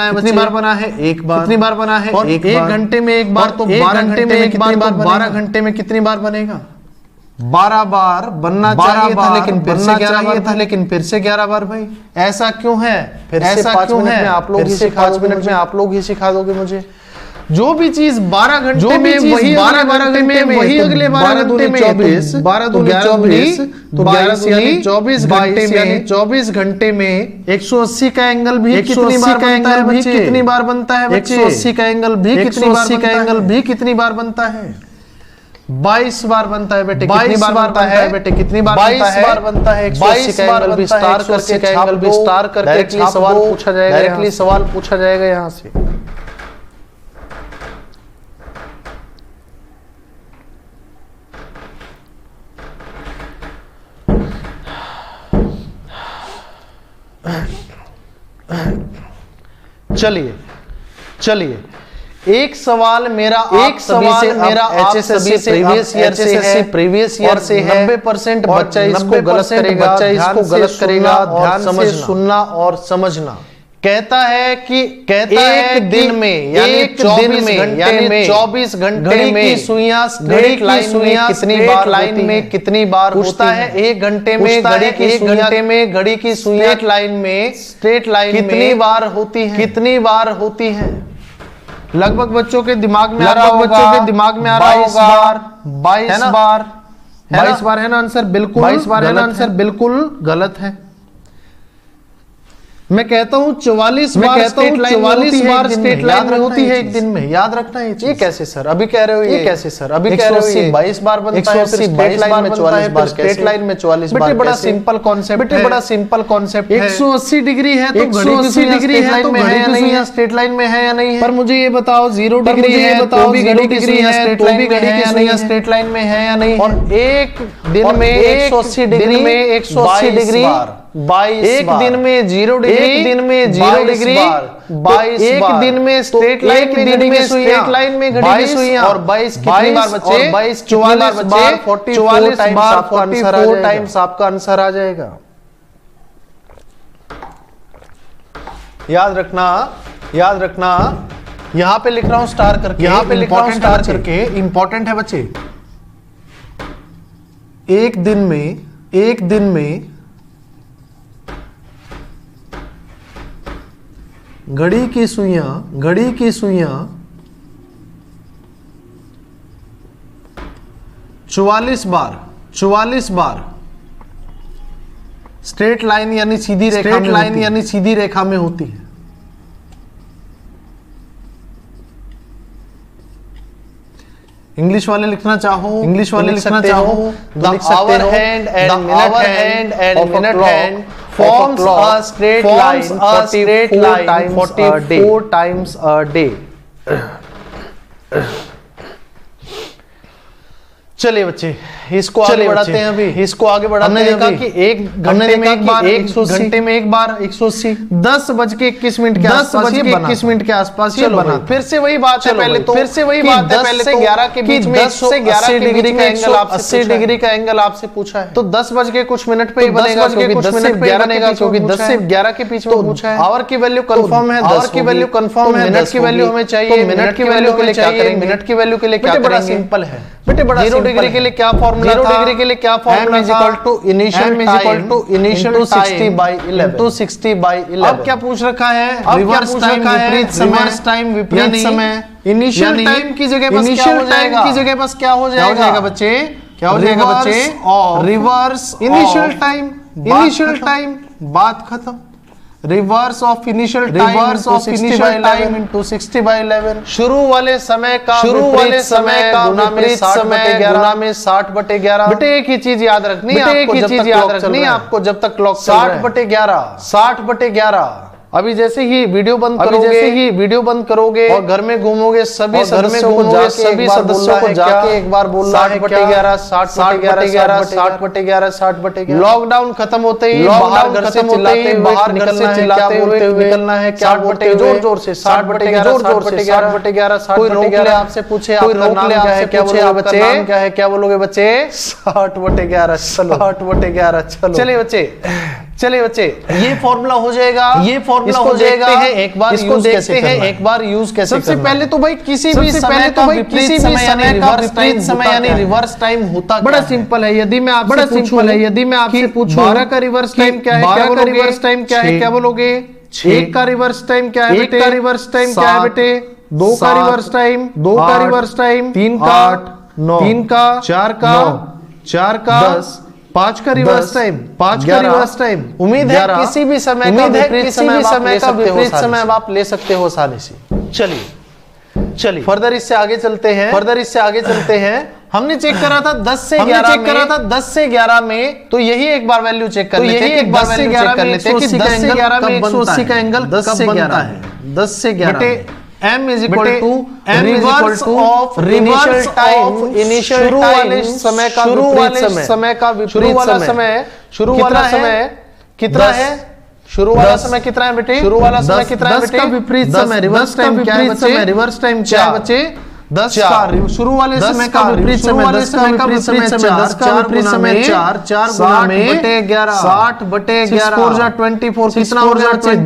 है? कितनी बार बना है? एक बार। कितनी बार बना है? और 1 घंटे में एक बार, तो 12 घंटे में एक बार, 12 घंटे में कितनी बार बनेगा? 12 बार बनना चाहिए था, लेकिन फिर से 11 बार भाई। ऐसा क्यों है? आप लोग ही सिखा दोगे मुझे। जो भी चीज 12 घंटे में, वही 12 घंटे में, वही अगले 12 घंटे में 24, 12 दूनी 24, तो 24 घंटे में 180 का एंगल भी कितनी बार बनता है? 180 का एंगल भी कितनी बार बनता है? 22 बार बनता है बेटे। कितनी बार बनता है बेटे? 22 बार बनता है। 180 का एंगल विस्तार करके सवाल पूछा जाएगा यहाँ से। चलिए एक सवाल मेरा HSSC प्रीवियस ईयर से है। 90% बच्चा इसको गलत करेगा। ध्यान से सुनना और समझना। कहता है कि एक दिन में यानी 24 घंटे में सुइयां स्ट्रेट लाइन में कितनी बार पूछता है? 1 घंटे में घड़ी की सुइयां स्ट्रेट लाइन में कितनी बार होती है? लगभग बच्चों के दिमाग में आ रहा होगा 22 बार है ना आंसर? बिल्कुल 22 बार है ना आंसर? बिल्कुल गलत है। मैं कहता हूँ 44 बार स्ट्रेट लाइन में होती है एक दिन में, याद रखना है ये कैसे सर अभी कह रहे हो, ये कैसे सर अभी कह रहे हो, ये 22 बार बनता है, 180 लाइन में 44 बार, स्ट्रेट लाइन में 44 बार, बड़ा सिंपल कॉन्सेप्ट, बेटे बड़ा सिंपल कॉन्सेप्ट है। 180 डिग्री है तो 180 डिग्री है तो है या नहीं है, स्ट्रेट लाइन में है या नहीं है। पर मुझे ये बताओ 0 डिग्री है तो भी घड़ी की सुई है, तो भी घड़ी की सुई स्ट्रेट लाइन में है या नहीं। और एक दिन में 180 डिग्री में 180 डिग्री 22 एक दिन में 0 डिग्री, एक दिन में 0 डिग्री 22 एक दिन में स्ट्रेट लाइन में घड़ी में स्ट्रेट लाइन में घड़ी में सुइयां और 22 कितनी बार बचे, 22 44 बार 44 बार 44 टाइम्स आपका आंसर आ जाएगा। याद रखना, याद रखना, यहां पे लिख रहा हूं स्टार करके, यहां पे लिख रहा हूं स्टार करके, इंपॉर्टेंट है बच्चे। एक दिन में घड़ी की सुइयां 44 बार स्ट्रेट लाइन यानी सीधी रेखा में होती है। इंग्लिश वाले लिखना चाहो, the hour hand and minute hand forms a straight line 44 times a day। चलिए बच्चे इसको आगे बढ़ाते हैं, अभी इसको आगे बढ़ाते हैं। हमने देखा कि एक घंटे में एक बार 180 10:21 के आसपास ये 21 मिनट के आसपास ये बना। फिर से वही बात है पहले तो, फिर से वही बात है पहले 10 से 11 के बीच में 10 से 11 डिग्री का एंगल, 80 डिग्री का एंगल आपसे पूछा है। तो 10 बज के कुछ मिनट पे ही बनेगा, क्योंकि 10 से 11 बनेगा, क्योंकि 10 से 11 के बीच में पूछा है। आवर की वैल्यू कंफर्म है, आवर की वैल्यू कंफर्म है, मिनट की वैल्यू हमें चाहिए, मिनट की वैल्यू के लिए क्या करेंगे, मिनट की वैल्यू के लिए क्या करेंगे। बड़ा सिंपल है बेटे, बड़ा 0 डिग्री के लिए क्या फॉर्मूला था, 0 डिग्री के लिए क्या फॉर्मूला था, इनिशियल 60/11। अब क्या पूछ रखा है, रिवर्स टाइम विपरीत समय, इनिशियल टाइम की जगह बस क्या हो जाएगा बच्चे, क्या हो जाएगा बच्चे, रिवर्स इनिशियल टाइम, बात खत्म। Reverse of initial time into 60/11। शुरू वाले समय का विपरीत समय गुना में 60/11। बेटे एक ही चीज याद रखनी है आपको, जब तक क्लॉक 60/11। अभी जैसे ही वीडियो बंद करोगे और घर में घूमोगे, सभी सदस्यों को जाके एक बार बोलना है 60/11 60/11। लॉकडाउन खत्म होते ही बाहर घर से चिल्लाते हुए निकलना है, क्या बोलते हैं जोर से 60/11। कोई रोक ले आपसे पूछे आपका नाम क्या है, क्या बोलोगे बच्चे, क्या है, क्या बोलोगे बच्चे, 60/11। 60/11। चलिए बच्चे ये फॉर्मूला हो जाएगा, एक बार यूज कैसे। सबसे पहले तो भाई किसी भी समय का विपरीत समय यानी रिवर्स टाइम होता, बड़ा सिंपल है। यदि मैं आपसे पूछूं 12 का रिवर्स टाइम क्या है, क्या बोलोगे। 1 का रिवर्स टाइम क्या है बेटे, 2 का रिवर्स टाइम 3 का 8 9 3 का 4 का 10 5 का रिवर्स टाइम। उम्मीद है किसी भी समय का विपरीत समय आप ले सकते हो आसानी से। चलिए फर्दर इससे आगे चलते हैं। हमने चेक करा था 10 से 11 में, तो यही एक बार वैल्यू चेक कर लेते हैं कि 10 से 11 में 180 का एंगल कब बनता है। 10 से 11 M is equal to reverse of initial time, शुरू वाले समय का विपरीत समय शुरू वाला समय कितना है, शुरू वाला समय कितना है बेटे, का विपरीत समय रिवर्स टाइम क्या है बच्चे, 10 का शुरू वाले समय का विपरीत समय 10 का विपरीत समय 4 गुना में 60/11 24 कितना हो गया 24 कितना हो गया बच्चे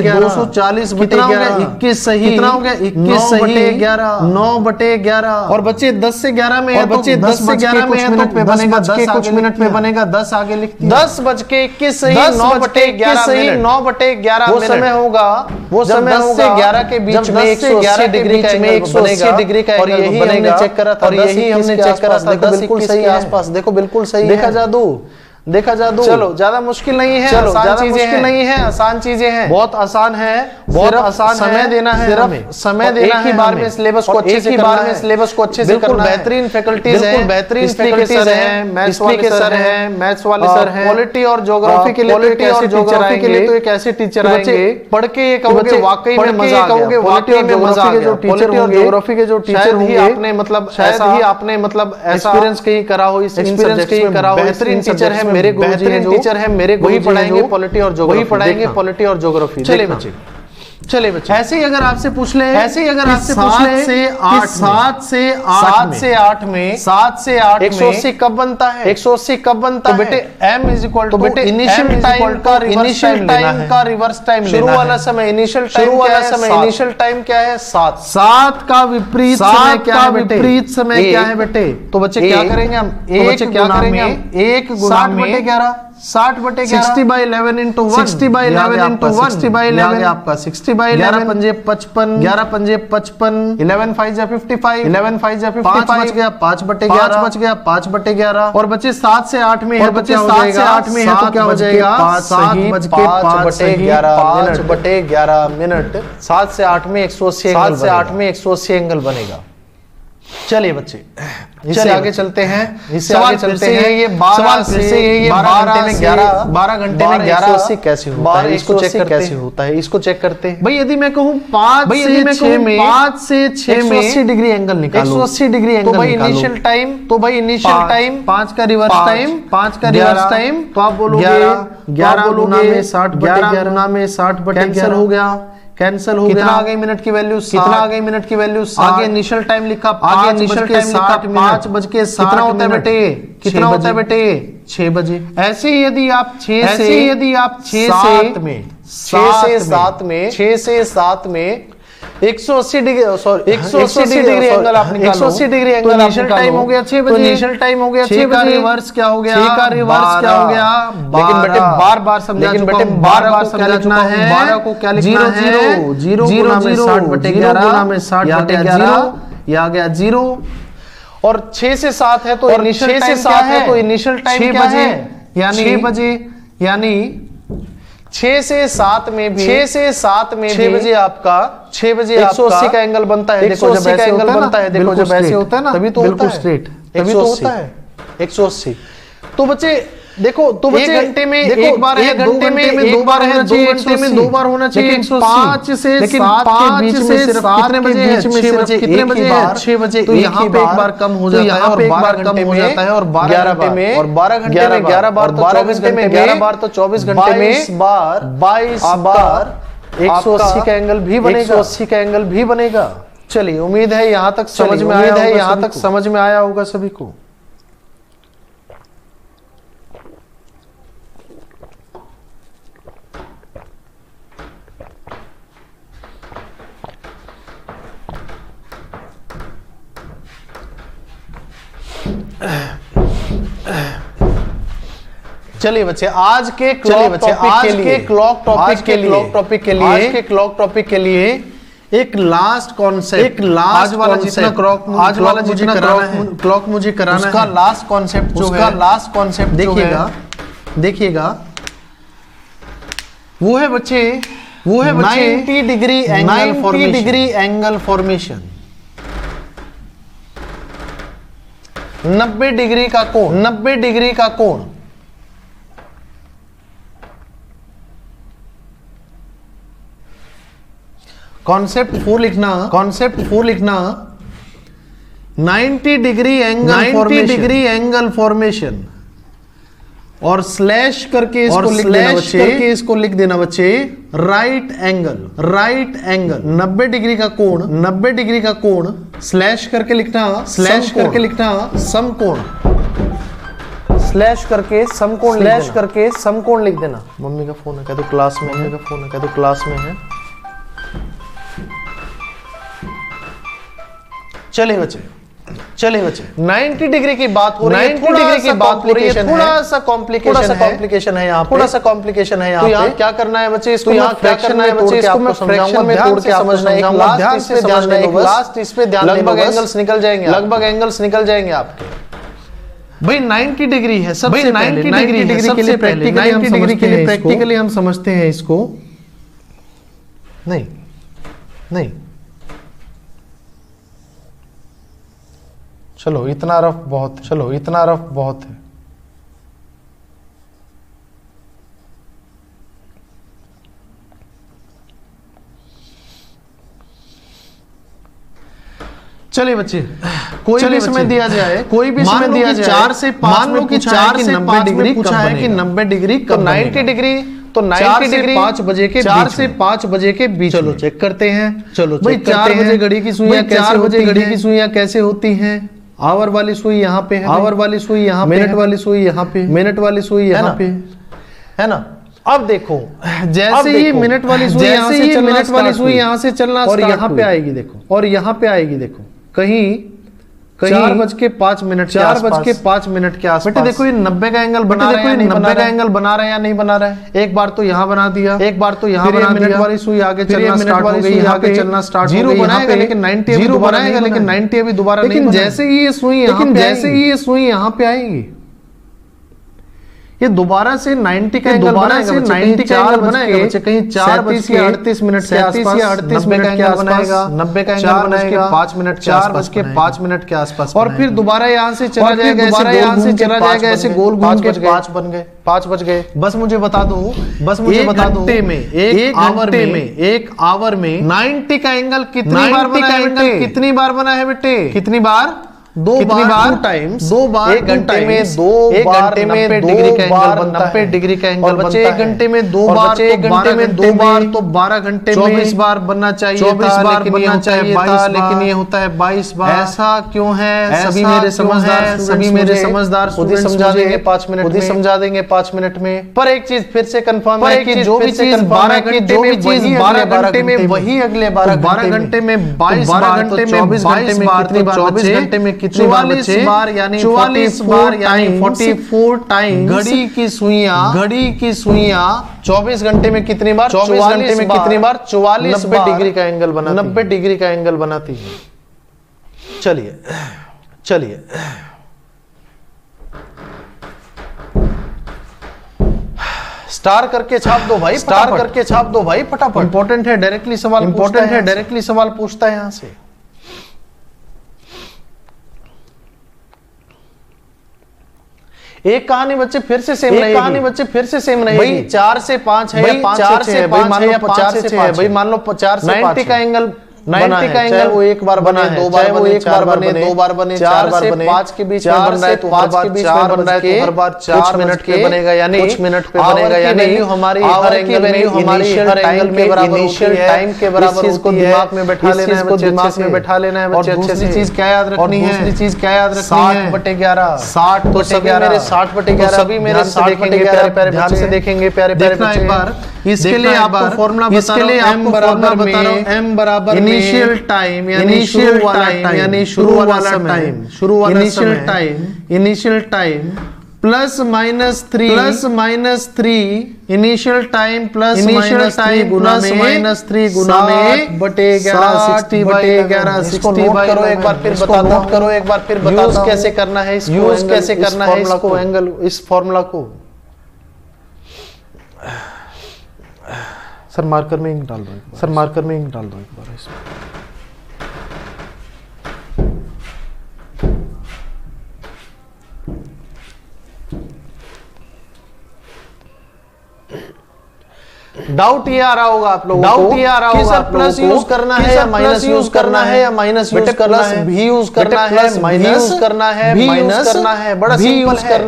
240 कितना हो गया 21 सही 9/11 और बच्चे 10 से 11 में है, बच्चे 10 से 11 में है तो कुछ मिनट में बनेगा 10 आगे लिखते हैं 10:21 सही 9/11 वो समय होगा 10 से 11 के बीच में 180 डिग्री का एंगल बनेगा और यही हमने चेक करा था, बिल्कुल सही आसपास देखो बिल्कुल सही देखा जादू देखा जादू। चलो ज्यादा मुश्किल नहीं है, चलो ज्यादा मुश्किल नहीं है, आसान चीजें हैं, बहुत आसान है, बहुत आसान। समय देना है, सिर्फ समय देना है, एक ही बार में सिलेबस को अच्छे से करना है, सिलेबस को अच्छे से करना है। बेहतरीन फैकल्टीज हैं, बेहतरीन फैकल्टीज हैं, मैथ्स वाले सर हैं, मैथ्स वाले सर हैं, पॉलिटी और ज्योग्राफी के लिए, पॉलिटी और ज्योग्राफी के लिए तो एक ऐसे टीचर आएंगे, पढ़ के ये कहोगे वाकई में मजा आ गया, वाकई में मजा आ गया। पॉलिटी और ज्योग्राफी के जो टीचर होंगे, आपने मतलब शायद ही आपने मतलब एक्सपीरियंस कहीं करा हो, इस एक्सपीरियंस कहीं करा हो। बेहतरीन टीचर है मेरे गुरुजी हैं, टीचर है मेरे गुरुजी, वही पढ़ाएंगे पॉलिटी और ज्योग्राफी, वही पढ़ाएंगे पॉलिटी और ज्योग्राफी। चले बच्चे, चले बच्चे, ऐसे ही अगर आपसे पूछ ले, ऐसे ही अगर आपसे पूछ ले 7 से 8 में 180 कब बनता है, 180 कब बनता है? तो बेटे m इज इक्वल टू, बेटे इनिशियल टाइम का रिवर्स टाइम, शुरू वाला समय इनिशियल टाइम, इनिशियल टाइम क्या है? 7 का विपरीत समय क्या है? विपरीत समय क्या है बेटे? तो बच्चे क्या करेंगे हम? क्या करेंगे हम? 1 गुना 60/11, 60/11, 60/11 into 1, 60/11 into 1, 60/11 आपका 60/11, 55, 11 पंजे 55, 11 5 जा 55, 11 5 जा 55, 5 बच गया 5/11, बच गया 5/11। और बच्चे 7 से 8 में है, बच्चे 7 से 8 में है तो क्या हो जाएगा? 7:05 मिनट। 7 से 8 में 180 एंगल, 7 से 8 में 180 एंगल बनेगा। चलिए बच्चे, इससे आगे चलते हैं, इससे आगे चलते हैं। ये 12 से ये 12 घंटे में 1180 कैसे होता है? इसको चेक कैसे होता है? इसको चेक करते हैं। भाई यदि मैं कहूं 5 से 6 में 180 डिग्री एंगल निकालो, 180 डिग्री एंगल, तो भाई इनिशियल टाइम, 5 का रिवर्स टाइम, 5 का रिवर्स टाइम, तो आप बोलोगे 11 गुना में 60/11 कैंसिल हो गया, कैंसिल हो गया। कितना आ गई मिनट की वैल्यू? कितना आ गई मिनट की वैल्यू? आगे इनिशियल टाइम लिखा, आगे इनिशियल टाइम लिखा 5:60। कितना होता है बेटे? कितना होता है बेटे? 6 बजे। ऐसे ही यदि आप 6 से 7 में 180 डिग्री, सॉरी 180 डिग्री एंगल आप निकालो, 180 डिग्री एंगल इनिशियल टाइम हो गया 6 बजे, इनिशियल टाइम हो गया 6 बजे। रिवर्स क्या हो गया? 6 का रिवर्स क्या हो गया? लेकिन बेटे बार-बार समझा, लेकिन बेटे बार-बार समझा है, 12 को क्या लिखना है? 0 गुना में 60/11, ये आ गया 0। और 6 से 7 है तो इनिशियल टाइम क्या है? तो इनिशियल टाइम क्या है? यानी 6 बजे, यानी 6 से 7 में भी 6 बजे आपका 180 का एंगल बनता है। देखो जब ऐसे एंगल बनता है, देखो जब ऐसे होता है ना, तभी तो बिल्कुल स्ट्रेट, तभी तो होता है 180। तो बच्चे देखो, तो बच्चे 1 घंटे में एक बार है, 2 घंटे में 2 बार है, 2 घंटे में 2 बार होना चाहिए 180। 5 से 7 के बीच में सिर्फ कितने बजे है? 6 बजे। कितने बजे है? 6 बजे। तो यहाँ पे एक बार कम हो जाता है और 12 घंटे में 12 घंटे में, और 12 घंटे में 11 बार, तो 24 घंटे में 11 बार, तो 24 घंटे में 22 बार 180 का एंगल भी बनेगा, 180 का एंगल भी बनेगा। चलिए, उम्मीद है यहाँ तक समझ में आया, यहाँ तक समझ में आया होगा सभी को। चलिए बच्चे, आज के क्लॉक टॉपिक के लिए एक लास्ट कॉन्सेप्ट, आज वाला जितना क्लॉक मुझे कराना है, उसका लास्ट कॉन्सेप्ट जो है, लास्ट कॉन्सेप्ट देखिएगा, वो है बच्चे 90 डिग्री एंगल फॉर्मेशन। 90 डिग्री का कोण, कॉन्सेप्ट 4 लिखना, 90 डिग्री एंगल फॉर्मेशन, और स्लैश करके इसको लिख देना बच्चे राइट एंगल। 90 डिग्री का कोण, स्लैश करके लिखना समकोण, स्लैश करके समकोण लिख देना। मम्मी का फोन है, कह दो क्लास में है। चलिए बच्चे 90 डिग्री की बात हो रही है, थोड़ा सा कॉम्प्लिकेशन है यहाँ, तो यहाँ क्या करना है बच्चे? इसको मैं फ्रैक्शन में तोड़ के आपको समझाऊंगा, मैं तोड़ के समझना है, लास्ट इस पे ध्यान, लगभग एंगल्स निकल जाएंगे आपके। भाई 90 डिग्री है सबसे 90 डिग्री के लिए प्रैक्टिकली हम समझते हैं इसको। नहीं नहीं, चलो इतना रफ बहुत, चलो इतना रफ बहुत है। चलिए बच्चे, कोई भी समय दिया जाए, कोई भी समय दिया जाए, 4 से 5, मान लो कि 4 से 5 डिग्री पूछा है कि 90 डिग्री कब 90 डिग्री, तो 90 डिग्री 5 बजे के 4 से 5 बजे के बीच। चलो चेक करते हैं। चलो भाई 4 बजे घड़ी की सुइयां कैसे होती हैं? आवर वाली सुई यहाँ पे है, आवर वाली सुई यहाँ पे, मिनट वाली सुई यहाँ पे, मिनट वाली सुई यहाँ पे, है ना। अब देखो, जैसे ही मिनट वाली सुई यहाँ से चलना और यहाँ पे आएगी, देखो, और यहाँ पे आएगी, देखो, कहीं 4:05 मिनट, 4:05 मिनट के आसपास। बेटे देखो ये 90 का एंगल बना रहा है, 90 का एंगल बना रहा है या नहीं बना रहा है? एक बार तो यहाँ बना दिया, एक बार तो यहाँ बना दिया, मिनट वाली सुई आगे चलना स्टार्ट हो गई, यहाँ पे चलना स्टार्ट हो गई, बनाएगा लेकिन 90 जीरो बनाएगा लेकिन 90 अभी दोबारा नहीं। लेकिन जैसे ही ये सुई यहाँ पे आएगी, ये दोबारा से 90 का एंगल बनाएगा, 90 का एंगल बनाएगा बच्चे, कहीं 4:38 मिनट के आसपास, 38 मिनट के आसपास बनाएगा, 90 का एंगल बनाएगा 5 मिनट, 4:05 मिनट के आसपास, और फिर दोबारा यहाँ से चला जाएगा, ऐसे गोल घूम के 5 बन गए, 5 बज गए। बस मुझे बता दो, एक आवर में 90 का एंगल कितनी बार बना है बेटे? कितनी बार बना है बेटे? कितनी बार? 2 बार, 2 टाइम्स, 2 बार, 1 घंटे में 2 बार 90 डिग्री का एंगल बनता है, 90 डिग्री का एंगल बनता है। 1 घंटे में 2 बार, 1 घंटे में 2 बार, तो 12 घंटे में 24 बार बनना चाहिए, 24 बार बनना चाहिए था, लेकिन ये होता है 22 बार। ऐसा क्यों है? सभी मेरे समझदार खुद ही समझा देंगे 5 मिनट, खुद ही समझा देंगे 5 मिनट में। पर एक चीज फिर से कंफर्म है कि जो भी चीज 12 घंटे में, वही 12 घंटे में, वही अगले 12 घंटे में 22 बार, तो 24 घंटे में कितनी बार? 24 घंटे में 44 बार, यानी 44 टाइम घड़ी की सुइयां 24 घंटे में कितनी बार? 24 घंटे में कितनी बार? 44 डिग्री का एंगल बनाती, 90 डिग्री का एंगल बनाती है। चलिए स्टार करके छाप दो भाई, स्टार करके छाप दो भाई फटाफट। इंपॉर्टेंट है, डायरेक्टली सवाल पूछता है यहां से। एक कहानी बच्चे फिर से सेम रहेगी, भाई 4 से 5 है या 5 से 6 है, भाई मान लो 4 से 5 है, भाई मान लो 4 से 90 का एंगल, 90 का एंगल वो एक बार बना है, 2 बार बने, 4 बने, 4 से 5 के बीच में बन रहा है, तो 5 के बीच में बन रहा है, तो हर बार 4 मिनट पे बनेगा, यानी कुछ मिनट पे बनेगा, यानी हमारी हर एंगल में इनिशियल टाइम के बराबर इसको दिमाग में बैठा लेना है, दिमाग में बैठा लेना है बच्चे। दूसरी चीज क्या याद रखनी है? 60/11, 60/11, 60/11, सभी मेरे 60/11 ध्यान से देखेंगे प्यारे एक बार। इसके लिए आपको फॉर्मूला बता रहा हूं, m बराबर इनिशियल टाइम, यानी शुरू वाला time, initial time plus minus 3 initial time plus minus 3 गुना में 60/11, 60/11 करो एक बार फिर बताता हूं कैसे करना है, यूज कैसे करना है इसको, एंगल, इस फॉर्मूला को। सर मार्कर में इंक डाल दो एक बार इसमें। डाउट ये आ रहा होगा आप लोगों को कि सर प्लस यूज करना है या माइनस यूज करना है, या माइनस यूज करना है, भी यूज करना है, माइनस यूज करना है, माइनस करना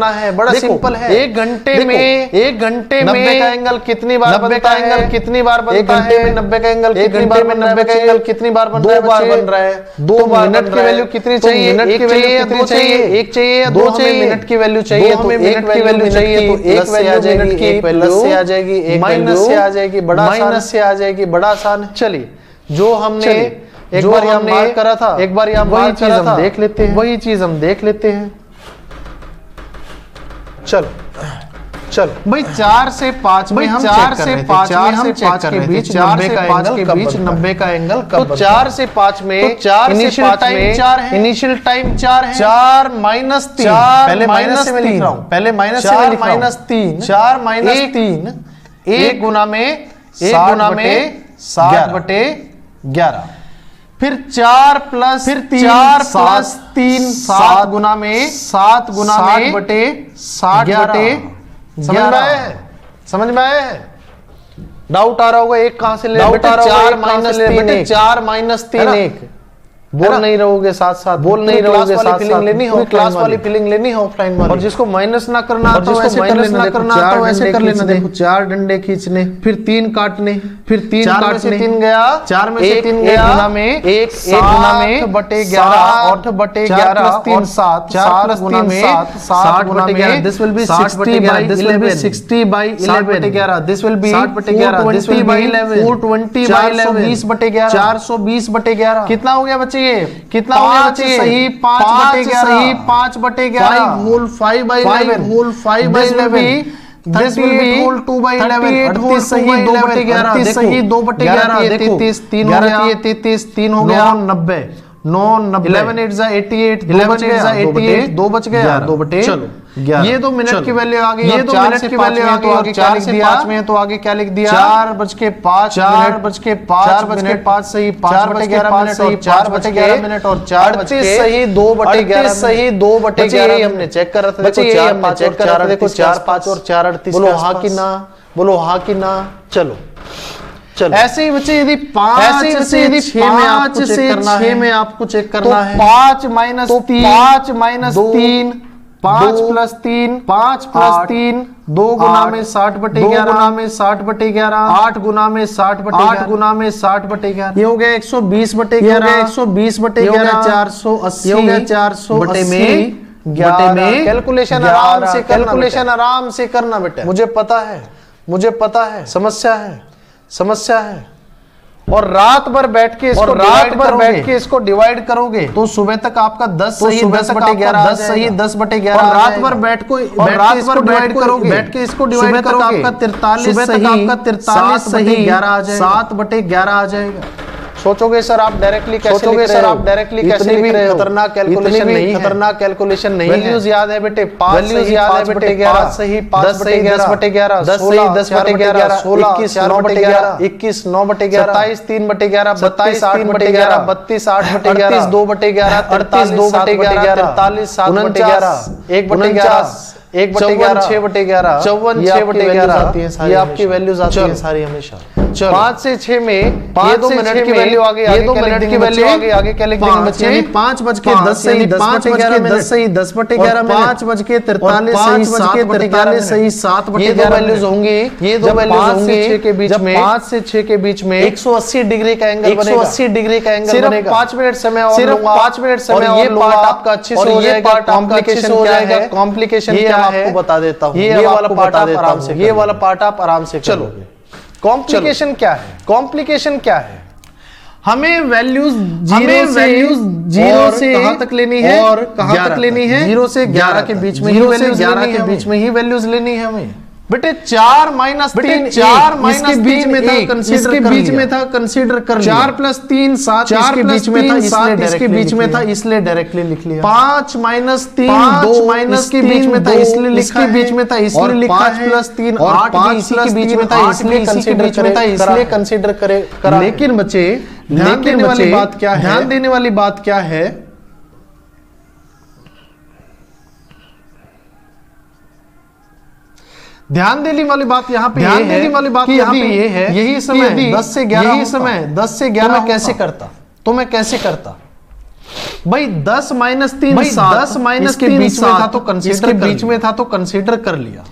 है, बड़ा सिंपल है। 1 घंटे में 90 का एंगल कितनी बार बनता है? 1 घंटे में 90 का एंगल कितनी बार बन रहा है? कितनी बार बन रहा है? 2 बार बन रहा है। 2 बार मिनट की वैल्यू कितनी चाहिए? मिनट की वैल्यू कितनी चाहिए? 1 चाहिए या 2 चाहिए? मिनट की वैल्यू चाहिए तो 1 की वैल्यू चाहिए, तो 1 वैल्यू मिनट की प्लस से आ जाएगी, 1 माइनस से आ जाएगी, बड़ा आसान। चलिए जो हमने एक बार यहाँ मार्क करा था, वही चीज हम देख लेते हैं। चलो चलो भाई 4 से 5 में हम 4 से 5 में हम 5 के बीच 4 से 5 के बीच 90 का एंगल कब तो 4 से 5 में तो 4 से 5 में 4 है, इनिशियल टाइम 4 है, 4 माइनस 3, पहले माइनस से मैं लिख रहा हूं, पहले माइनस से मैं लिख रहा हूं, 4 माइनस 3 1 गुना में 60 बटे 11, फिर 4 प्लस 3 7 गुना में 60 बटे समझ में आया है? डाउट आ रहा होगा एक कहां से ले, 4 माइनस 3 1 बोल नहीं रहोगे साथ साथ, बोल नहीं रहोगे साथ साथ, लेनी हो क्लास वाली फीलिंग लेनी है ऑफलाइन वाली, और जिसको माइनस ना करना तो ऐसे कर लेना, तो ऐसे कर लेना, देखो 4 डंडे खींचने, फिर 3 काटने, फिर 3 काटने, 3 गया, 4 में से 3 गया, गुना में 1 गुना में बटे 11 8 बटे 11 3 7 4 गुना में 7 गुना में this will be 60 by this will be 60 by 11 बटे 11 दिस विल बी 60 बटे 11 दिस विल बी 420 बाय 11 420 बटे 11 420 बटे 11 कितना हो गया बच्चे? कितना हो गया बच्चे? सही 5 बटे 11 सही 5 बटे 11 whole 5 by 11 whole 5 by 11 this will be whole 2 by 11 whole सही 2 बटे 11 सही 2 बटे 11 देखो 33 3 हो गया 33 3 हो गया 90 11 8 जा 88 11 8 जा 88 2 बच गया 2 बटे चलो ये 2 मिनट की वैल्यू आ गई, ये 2 मिनट की वैल्यू आ गई, और 4 से 5 में तो आगे क्या लिख दिया 4:05 मिनट 5 सही 5 बटे 11 मिनट और 4 बटे 11 मिनट और 4 सही 2 बटे 11 सही 2 बटे 11 हमने चेक कर रहा था, देखो 4 5 चेक कर रहा था, देखो 4 5 और 4 38 बोलो हां कि ना, बोलो हां कि ना। चलो ऐसे ही बच्चे यदि 5 से 6 में आपको चेक करना है, 5 माइनस 3 5 प्लस 3 2 गुना में 60 बटे 11 8 गुना में 60 बटे 11 ये हो गया 120 बटे 11 480 बटे में 11 कैलकुलेशन आराम से करना बेटा, मुझे पता है समस्या है और रात भर बैठ के इसको डिवाइड करोगे तो सुबह तक आपका 10 सही 10 बटे 11 रात भर बैठ के इसको डिवाइड करोगे आपका 43 सही 11 आ जाएगा 7 बटे 11 आ जाएगा। सोचोगे सर आप डायरेक्टली कैसे लिख रहे हो, खतरनाक कैलकुलेशन नहीं है, वैल्यूज याद है बेटे 5 सही 5 बटे 11 सही 5 बटे 10 बटे 11 10 सही 10 बटे 11 16 21 9 बटे 11 21 9 बटे 11 27 3 बटे 11 32 8 बटे 11 32 8 बटे 11 2 बटे 11 38 2 बटे 11 43 7 बटे 11 1 बटे 11 1 बटे 11 6 बटे 11 54 6 बटे 11 ये आपकी वैल्यूज आती हैं सारी हमेशा। 5 से 6 में ये 2 मिनट की वैल्यू आ गई, आगे क्या लिख देंगे बच्चे? 5 बज के 10 सही 10 बटे 11 5 बज के 43 सही 7 बटे 11 सही 7 बटे 11 वैल्यूज होंगी, ये 2 वैल्यूज होंगी 6 के बीच में 5 से 6 के बीच में 180 डिग्री का एंगल बनेगा, 180 डिग्री का एंगल बनेगा। 5 मिनट समय और लूंगा, 5 मिनट समय और ये पार्ट आपका अच्छे से हो जाएगा। कॉम्प्लिकेशन क्या है? कॉम्प्लिकेशन क्या है आपको बता देता हूं, ये वाला पार्ट आप आराम से, ये वाला पार्ट आप आराम से चलो। कॉम्प्लिकेशन क्या है? हमें वैल्यूज जीरो से कहां तक लेनी है और कहां तक लेनी है? 0 से 11 के बीच में, 0 से 11 के बीच में ही वैल्यूज लेनी है हमें बेटे। 4 माइनस 3 इसके बीच में था, कंसीडर कर लिया। 4 प्लस 3 7 इसके बीच में था, इसलिए डायरेक्टली लिख लिया। 5 माइनस 3 2 माइनस के बीच में था, इसलिए लिखा इसलिए लिखा 5 प्लस 3 8 इसी के बीच में था, इसलिए कंसीडर करे। लेकिन बच्चे ध्यान देने वाली बात क्या है? ध्यान देने वाली बात यहाँ पे ये है यही समय 10 से 11 कैसे करता, तो मैं कैसे करता भाई? 10 माइनस 3 10 माइनस के बीच में था तो कंसीडर कर लिया,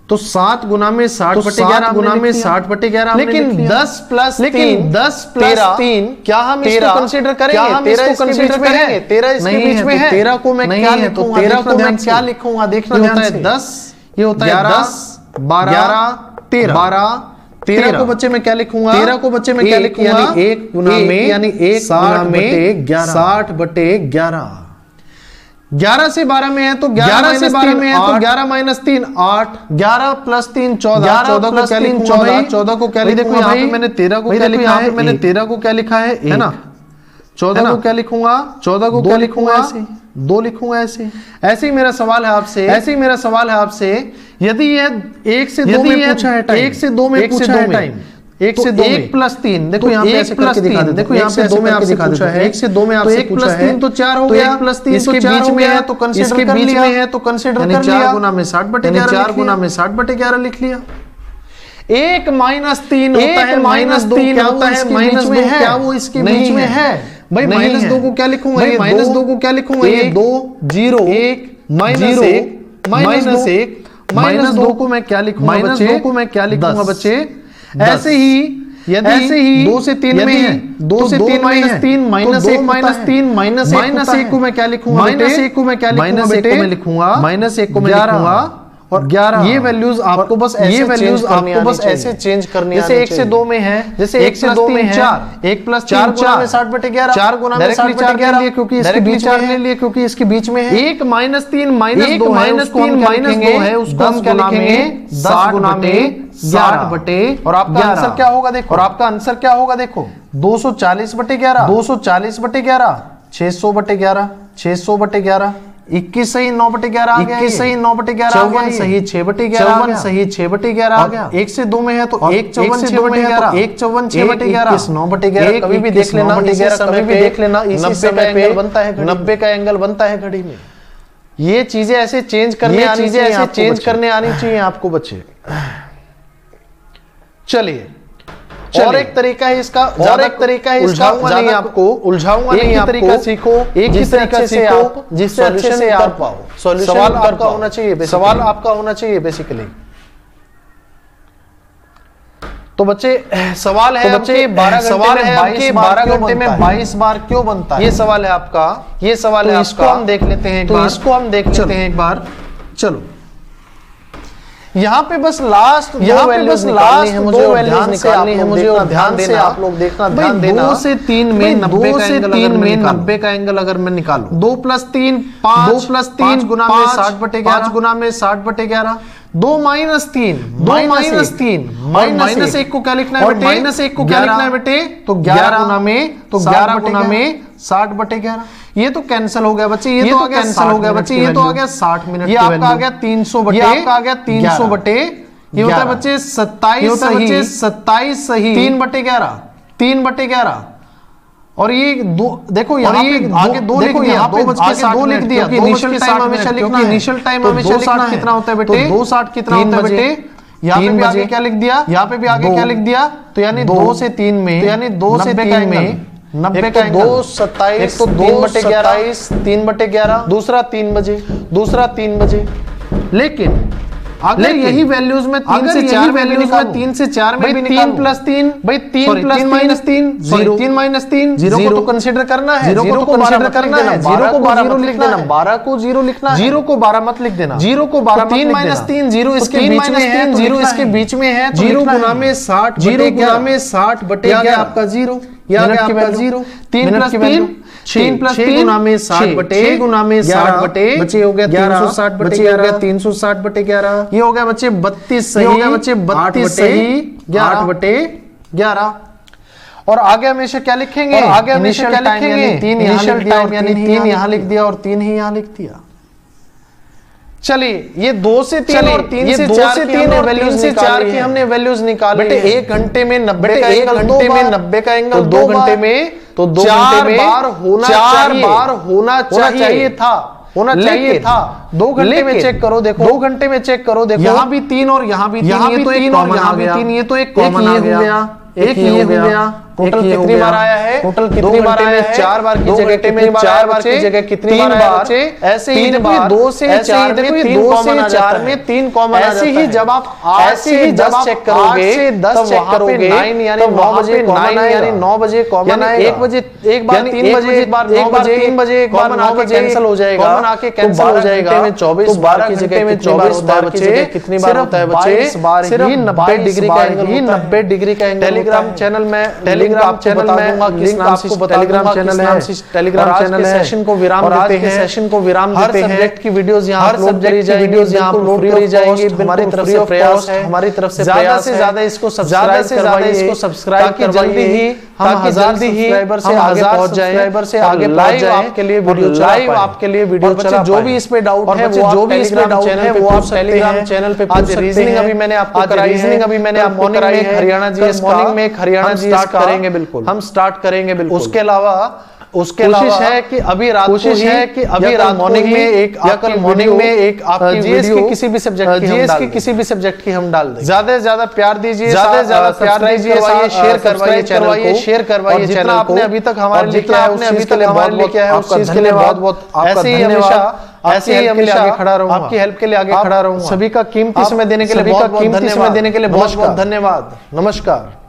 तो 7 गुना में 60 बटे 11 लेकिन 10 प्लस 3 क्या हम इसको कंसीडर करेंगे? 13 इसके बीच में है, 13 को मैं क्या लिखूंगा? देखना ध्यान से। 10 ये होता है 10 12 13 को बच्चे में क्या लिखूंगा? 13 को बच्चे में क्या लिखूंगा? यानी 1 गुना में 60 बटे 11 11 से 12 में है तो 11 से 12 में है तो 11 माइनस 3 8, 11 प्लस 3 14, 14 को क्या लिखूंगा भाई, 14 को क्या लिखूंगा, देखो यहाँ पे मैंने 13 को क्या लिखा है, मैंने 13 को क्या लिखा है ना, 14 को क्या लिखूंगा, 14 को क्या लिखूंगा, 2 लिखूंगा ऐसे। ऐसे ही मेरा सवाल है आपसे, ऐसे ही मेरा सवाल है आपसे, यदि यह 1 से 2 में पूछा है टाइम, 1 से 2 में पूछा है टाइम, 1 से 2 1 प्लस 3, देखो यहाँ पे ऐसे करके दिखा देते, देखो यहाँ पे 2 में आपसे पूछा है, 1 से 2 में आपसे पूछा है, 1 प्लस 3 तो 4 हो गया, 1 प्लस 3 इसके बीच में है तो कंसीडर कर लिया, इसके बीच में है तो कंसीडर कर लिया, 4 गुना में 60/11, 4 गुना में 60/11 लिख लिया। 1 माइनस 3 होता है, माइनस 2 क्या होता है, माइनस 2 क्या वो इसके बीच में है भाई, माइनस 2 को क्या लिखूंगा, ये माइनस 2 को क्या लिखूंगा, ये 2 0 1 माइनस 1 माइनस 1 माइनस 2 को मैं क्या लिखूंगा, माइनस 2 को मैं क्या लिखूंगा बच्चे, ऐसे ही यदि ऐसे ही 2 से 3 में है, 2 से 3 माइनस 3 माइनस 1 माइनस 3 माइनस 1 को मैं क्या लिखूंगा, माइनस 1 को मैं क्या लिखूंगा, माइनस 1 को मैं लिखूंगा, माइनस 1 को मैं लिखूंगा और 11, ये वैल्यूज आपको बस ऐसे, ये वैल्यूज आपको बस ऐसे चेंज करनी है, जैसे 1 से 2 में है, जैसे 1 से 2 में है 4, 1 प्लस 4 गुना में 60/11, 4 गुना में 60/11 लिए क्योंकि इसके बीच में ले लिए क्योंकि इसके बीच में है, 1 माइनस 3 माइनस 2 माइनस 3 माइनस 2 है, उसको हम क्या लिखेंगे 10 गुना में 60 और आपका आंसर क्या होगा देखो, और आपका आंसर क्या होगा देखो 240/11, 240/11, 600/11, 600/11, 21 सही 9/11 आ गया, 21 सही 9/11 आ गया, 54 सही 6/11, 54 सही 6/11 आ गया। 1 से 2 में है तो 1 54 6/11, 1 54 6/11, 21 9/11, कभी भी देख लेना, कभी भी देख लेना, इसी समय पे 90 का एंगल बनता है घड़ी में। ये चीजें ऐसे चेंज करने आनी चाहिए, ऐसे चेंज करने आनी चाहिए आपको बच्चे। चलिए और एक तरीका है इसका, और एक तरीका है इसका, नहीं आपको उलझाऊंगा नहीं, एक ही तरीका सीखो, एक ही तरीका से आप जिससे अच्छे से आप पाओ सॉल्यूशन, सवाल आपका होना चाहिए, सवाल आपका होना चाहिए बेसिकली। तो बच्चे सवाल है आपके 12 सवाल है आपके 12 घंटे में 22 बार क्यों बनता है, ये सवाल है आपका, ये सवाल है, इसको हम देख लेते हैं, तो इसको हम देख लेते हैं एक बार। चलो यहाँ पे बस लास्ट, यहाँ पे बस लास्ट दो वैल्यूज निकालनी है मुझे, और ध्यान से आप लोग देखना, ध्यान देना। 2 से 3 में 90 का एंगल अगर मैं निकालूं, 2 प्लस 3 5, 2 प्लस 3 गुना में 60/11, 5 गुना में 60/11, 2 माइनस 3 माइनस 1 को क्या लिखना है बेटे, माइनस 1 को क्या लिखना है बेटे, तो 11 गुना में, तो 11 गुना में 60/11, ये तो कैंसिल हो गया बच्चे, ये तो आ गया कैंसिल हो गया बच्चे, ये तो आ गया 60 मिनट, ये आपका आ गया 300 बटे, ये आपका आ गया 300 बटे, ये होता है बच्चे 27 सही, 27 सही 3/11, 3/11, और ये दो देखो यहाँ पे आगे 2 लिख दिया, 2 लिख दिया, इनिशियल टाइम हमेशा लिखना, इनिशियल टाइम हमेशा लिखना है, कितना होता है बेटे, 2:60 कितना होता है बेटे, यहाँ पे भी आगे क्या लिख दिया, यहाँ पे भी आगे क्या लिख दिया, तो यानी 2 से 3 में, तो यानी 2 से 3 में 90 का 2:27, तो 2/27 3/11, दूसरा 3 बजे, दूसरा 3 बजे। लेकिन अगर यही वैल्यूज में 3 से 4 वैल्यूज में 3 से 4 में भी 3 प्लस 3 भाई 3 प्लस 3 माइनस 3 0, 3 माइनस 3 0 को तो कंसीडर करना है, 0 को तो कंसीडर करना है, 0 को 12 लिख देना, 12 को 0 लिखना है, 0 को 12 मत लिख देना, 0 को 12 3 माइनस 3 0 इसके बीच में है, 0 इसके बीच में है, 0 गुना में 60, 0 गुना में 60/11 आपका 0, ये आ गया आपका 0, 3 प्लस 3 3 प्लस 3 गुना में 60 बटे, 6 गुना में 60 बटे, बच्चे हो गया 360/11, 360/11, ये हो गया बच्चे 32 सही, हो गया बच्चे 32 सही 8/11, और आगे हमेशा क्या लिखेंगे, आगे हमेशा क्या लिखेंगे, 3 इनिशियल टाइम यानी 3 यहाँ लिख दिया और 3 ही यहाँ लिख दिया। चलिए ये 2 से 3 और 3 से 4 की हमने वैल्यूज से 4 की हमने वैल्यूज निकाली बेटे, 1 घंटे में 90 का एंगल, 1 घंटे में 90 का एंगल, 2 घंटे में, तो 2 घंटे में 4 बार होना चाहिए था, होना चाहिए था। 2 घंटे में चेक करो देखो, 2 घंटे में चेक करो देखो, यहाँ भी 3 और यहाँ भी 3, ये तो एक कॉमन आ गया, ये तो एक कॉमन आ गया, एक ये हो गया, टोटल कितनी बार आया है, टोटल कितनी बार आया है, 4 बार की जगह कितनी बार, 4 बार की जगह कितनी बार आया बच्चे, ऐसे ही 2 से 4 में 3 कॉमन आ जाता है, 3 कॉमन ऐसे ही जब आप 8 से 10 चेक करोगे, 10 चेक करोगे 9 यानी 9 बजे कॉमन है, यानी 9 बजे कॉमन है, 1 बजे एक बार 3 बजे, एक बार 9 बजे 3 बजे, एक बार 9 बजे कैंसिल हो जाएगा, कॉमन आके कैंसिल हो जाएगा, 24 12 की जगह में 24 बार बच्चे कितनी बार होता है बच्चे, सिर्फ 90 डिग्री का एंगल, 90 डिग्री का एंगल। टेलीग्राम चैनल में टेलीग्राम चैनल में लिंक आपको टेलीग्राम चैनल है, टेलीग्राम चैनल है। सेशन को विराम देते हैं, सेशन को विराम देते हैं। हर सब्जेक्ट की वीडियोस यहां अपलोड करी जाएंगी, वीडियोस यहां अपलोड करी जाएंगी। हमारी तरफ से प्रयास है, हमारी तरफ से ज्यादा से ज्यादा इसको सब्सक्राइब करवाइए, जल्दी ही हम जल्दी ही से आगे पहुंच जाए, सब्सक्राइबर से आगे लाइव आपके लिए वीडियो लाइव आपके लिए वीडियो चला। जो भी इसमें डाउट है, जो भी इसमें डाउट है वो आप टेलीग्राम चैनल पे पूछ सकते हैं। रीजनिंग अभी मैंने आपको कराई है, रीजनिंग अभी मैंने आपको कराई है। हरियाणा जीएस मॉर्निंग में हरियाणा जीएस करेंगे, बिल्कुल हम स्टार्ट करेंगे बिल्कुल। उसके अलावा कोशिश है कि अभी रात मॉर्निंग में एक या कल मॉर्निंग में एक आपकी जीएस की किसी भी सब्जेक्ट की हम डाल दें। ज्यादा से ज्यादा प्यार दीजिए, ज्यादा से ज्यादा प्यार दीजिए, शेयर करवाइए चैनल को। आपने अभी तक हमारे लिए किया है, उसके लिए बहुत किया है, उस चीज के लिए बहुत बहुत ऐसे ही हमेशा ऐसे ही हमेशा आगे खड़ा रहूंगा, आपकी हेल्प के लिए आगे खड़ा रहूंगा। सभी का कीमती समय देने के लिए बहुत बहुत धन्यवाद। नमस्कार।